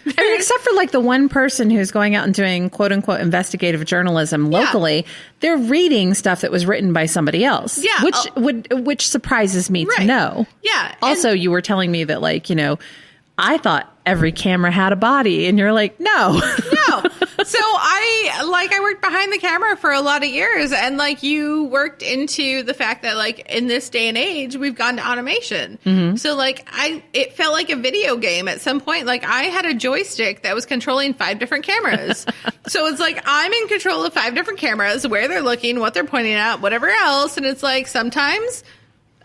I mean, except for like the one person who's going out and doing quote unquote investigative journalism locally, they're reading stuff that was written by somebody else. Yeah. Which surprises me to know. Yeah. Also, you were telling me that like, I thought every camera had a body, and you're like, no. So I worked behind the camera for a lot of years, and like you worked into the fact that like in this day and age we've gone to automation. Mm-hmm. So like it felt like a video game at some point. Like I had a joystick that was controlling 5 different cameras. So it's like I'm in control of 5 different cameras, where they're looking, what they're pointing at, whatever else. And it's like sometimes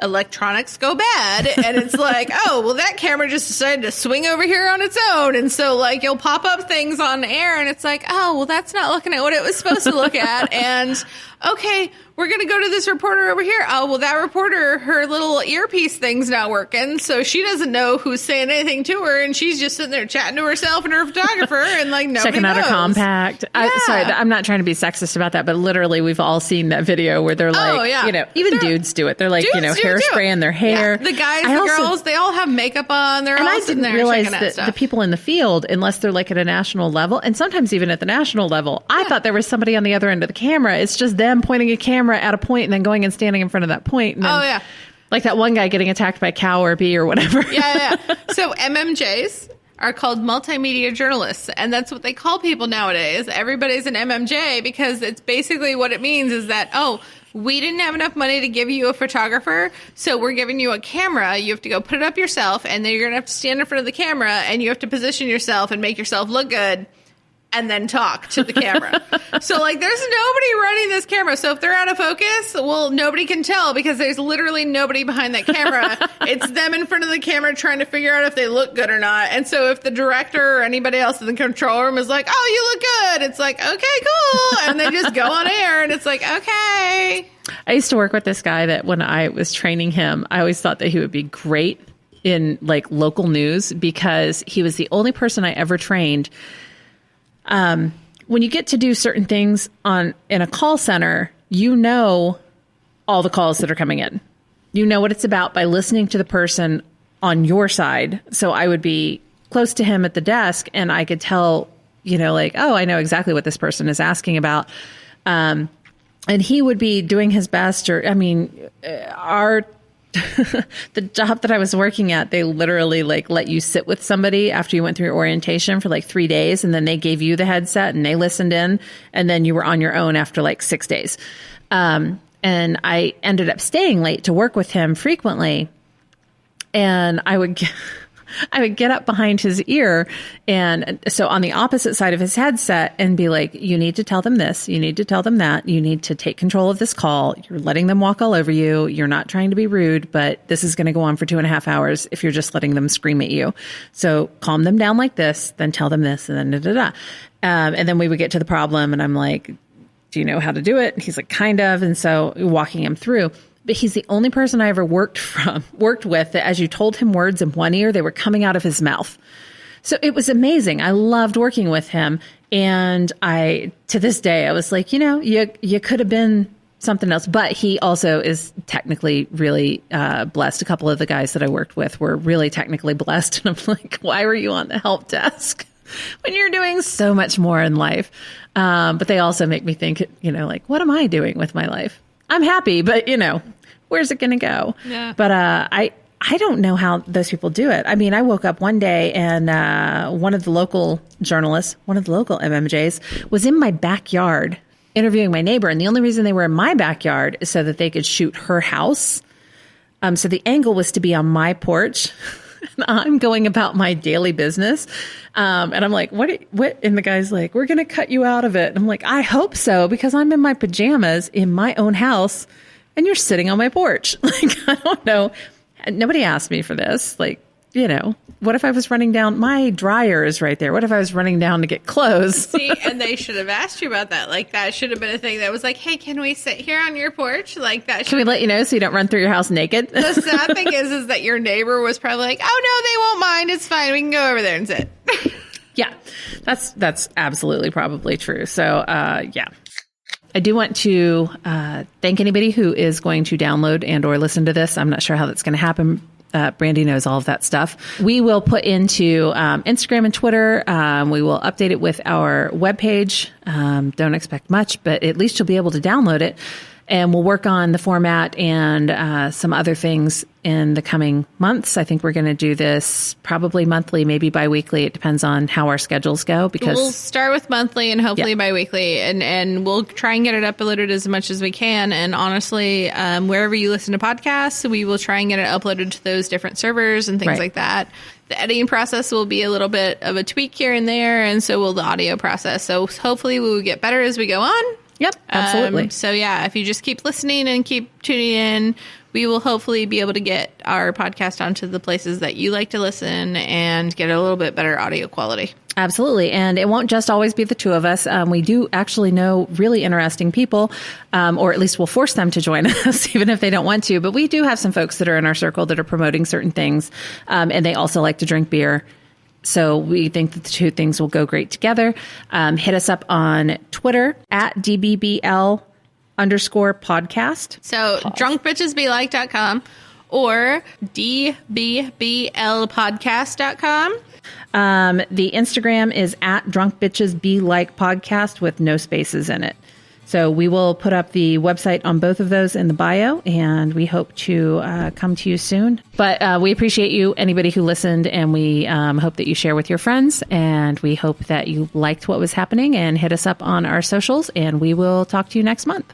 electronics go bad, and it's like, oh, well, that camera just decided to swing over here on its own. And so like you'll pop up things on air, and it's like, oh, well, that's not looking at what it was supposed to look at. And okay, we're going to go to this reporter over here. Oh, well, that reporter, her little earpiece thing's not working, so she doesn't know who's saying anything to her, and she's just sitting there chatting to herself and her photographer, and like nobody checking out knows. her compact. Sorry, I'm not trying to be sexist about that, but literally we've all seen that video where they're like, even dudes do it. They're like, hairspray in their hair. Yeah. The guys, girls, they all have makeup on. They're all sitting there realize checking out that stuff. the people in the field, unless they're like at a national level, and sometimes even at the national level, I thought there was somebody on the other end of the camera. It's just them pointing a camera at a point and then going and standing in front of that point. And then, like that one guy getting attacked by a cow or a bee or whatever. So MMJs are called multimedia journalists, and that's what they call people nowadays. Everybody's an MMJ because it's basically what it means is that, oh, we didn't have enough money to give you a photographer, so we're giving you a camera. You have to go put it up yourself, and then you're going to have to stand in front of the camera, and you have to position yourself and make yourself look good, and then talk to the camera. So, like, there's nobody running this camera. So if they're out of focus, well, nobody can tell because there's literally nobody behind that camera. It's them in front of the camera trying to figure out if they look good or not. And so if the director or anybody else in the control room is like, oh, you look good, it's like, okay, cool. And they just go on air, and it's like, okay. I used to work with this guy that when I was training him, I always thought that he would be great in, like, local news because he was the only person I ever trained. When you get to do certain things in a call center, you know all the calls that are coming in. You know what it's about by listening to the person on your side. So I would be close to him at the desk, and I could tell, like, oh, I know exactly what this person is asking about. And he would be doing his best, the job that I was working at, they literally like let you sit with somebody after you went through your orientation for like 3 days, and then they gave you the headset and they listened in, and then you were on your own after like 6 days. And I ended up staying late to work with him frequently, and I would get up behind his ear, and so on the opposite side of his headset, and be like, you need to tell them this, you need to tell them that, you need to take control of this call. You're letting them walk all over you. You're not trying to be rude, but this is going to go on for 2.5 hours if you're just letting them scream at you. So calm them down like this, then tell them this, and then da-da-da. And then we would get to the problem, and I'm like, do you know how to do it? And he's like, kind of. And so walking him through. But he's the only person I ever worked with that as you told him words in one ear, they were coming out of his mouth. So it was amazing. I loved working with him. And to this day, I was like, you could have been something else. But he also is technically really blessed. A couple of the guys that I worked with were really technically blessed. And I'm like, why were you on the help desk when you're doing so much more in life? But they also make me think, like, what am I doing with my life? I'm happy, but where's it going to go? Yeah. But I don't know how those people do it. I mean, I woke up one day and one of the local journalists, one of the local MMJs, was in my backyard interviewing my neighbor. And the only reason they were in my backyard is so that they could shoot her house. So the angle was to be on my porch. And I'm going about my daily business. And I'm like, what? And the guy's like, we're going to cut you out of it. And I'm like, I hope so, because I'm in my pajamas in my own house and you're sitting on my porch. Like, I don't know. Nobody asked me for this. Like, what if I was running down, my dryer is right there. What if I was running down to get clothes? See, and they should have asked you about that. Like, that should have been a thing that was like, hey, can we sit here on your porch? Like, that. Can we let you know so you don't run through your house naked? The sad thing is that your neighbor was probably like, oh no, they won't mind. It's fine. We can go over there and sit. Yeah, that's absolutely probably true. So, yeah. I do want to thank anybody who is going to download and or listen to this. I'm not sure how that's going to happen Brandy knows all of that stuff. We will put into Instagram and Twitter. We will update it with our webpage. Don't expect much, but at least you'll be able to download it. And we'll work on the format and some other things in the coming months. I think we're going to do this probably monthly, maybe biweekly. It depends on how our schedules go. Because we'll start with monthly and hopefully biweekly, and we'll try and get it uploaded as much as we can. And honestly, wherever you listen to podcasts, we will try and get it uploaded to those different servers and things like that. The editing process will be a little bit of a tweak here and there, and so will the audio process. So hopefully we will get better as we go on. Yep, absolutely. So yeah, if you just keep listening and keep tuning in, we will hopefully be able to get our podcast onto the places that you like to listen and get a little bit better audio quality. Absolutely. And it won't just always be the two of us. We do actually know really interesting people, or at least we'll force them to join us, even if they don't want to. But we do have some folks that are in our circle that are promoting certain things, and they also like to drink beer. So we think that the two things will go great together. Hit us up on Twitter at DBBL_podcast. So drunkbitchesbelike.com or dbblpodcast.com. The Instagram is at drunkbitchesbelike podcast with no spaces in it. So we will put up the website on both of those in the bio, and we hope to come to you soon. But we appreciate you, anybody who listened, and we hope that you share with your friends, and we hope that you liked what was happening, and hit us up on our socials, and we will talk to you next month.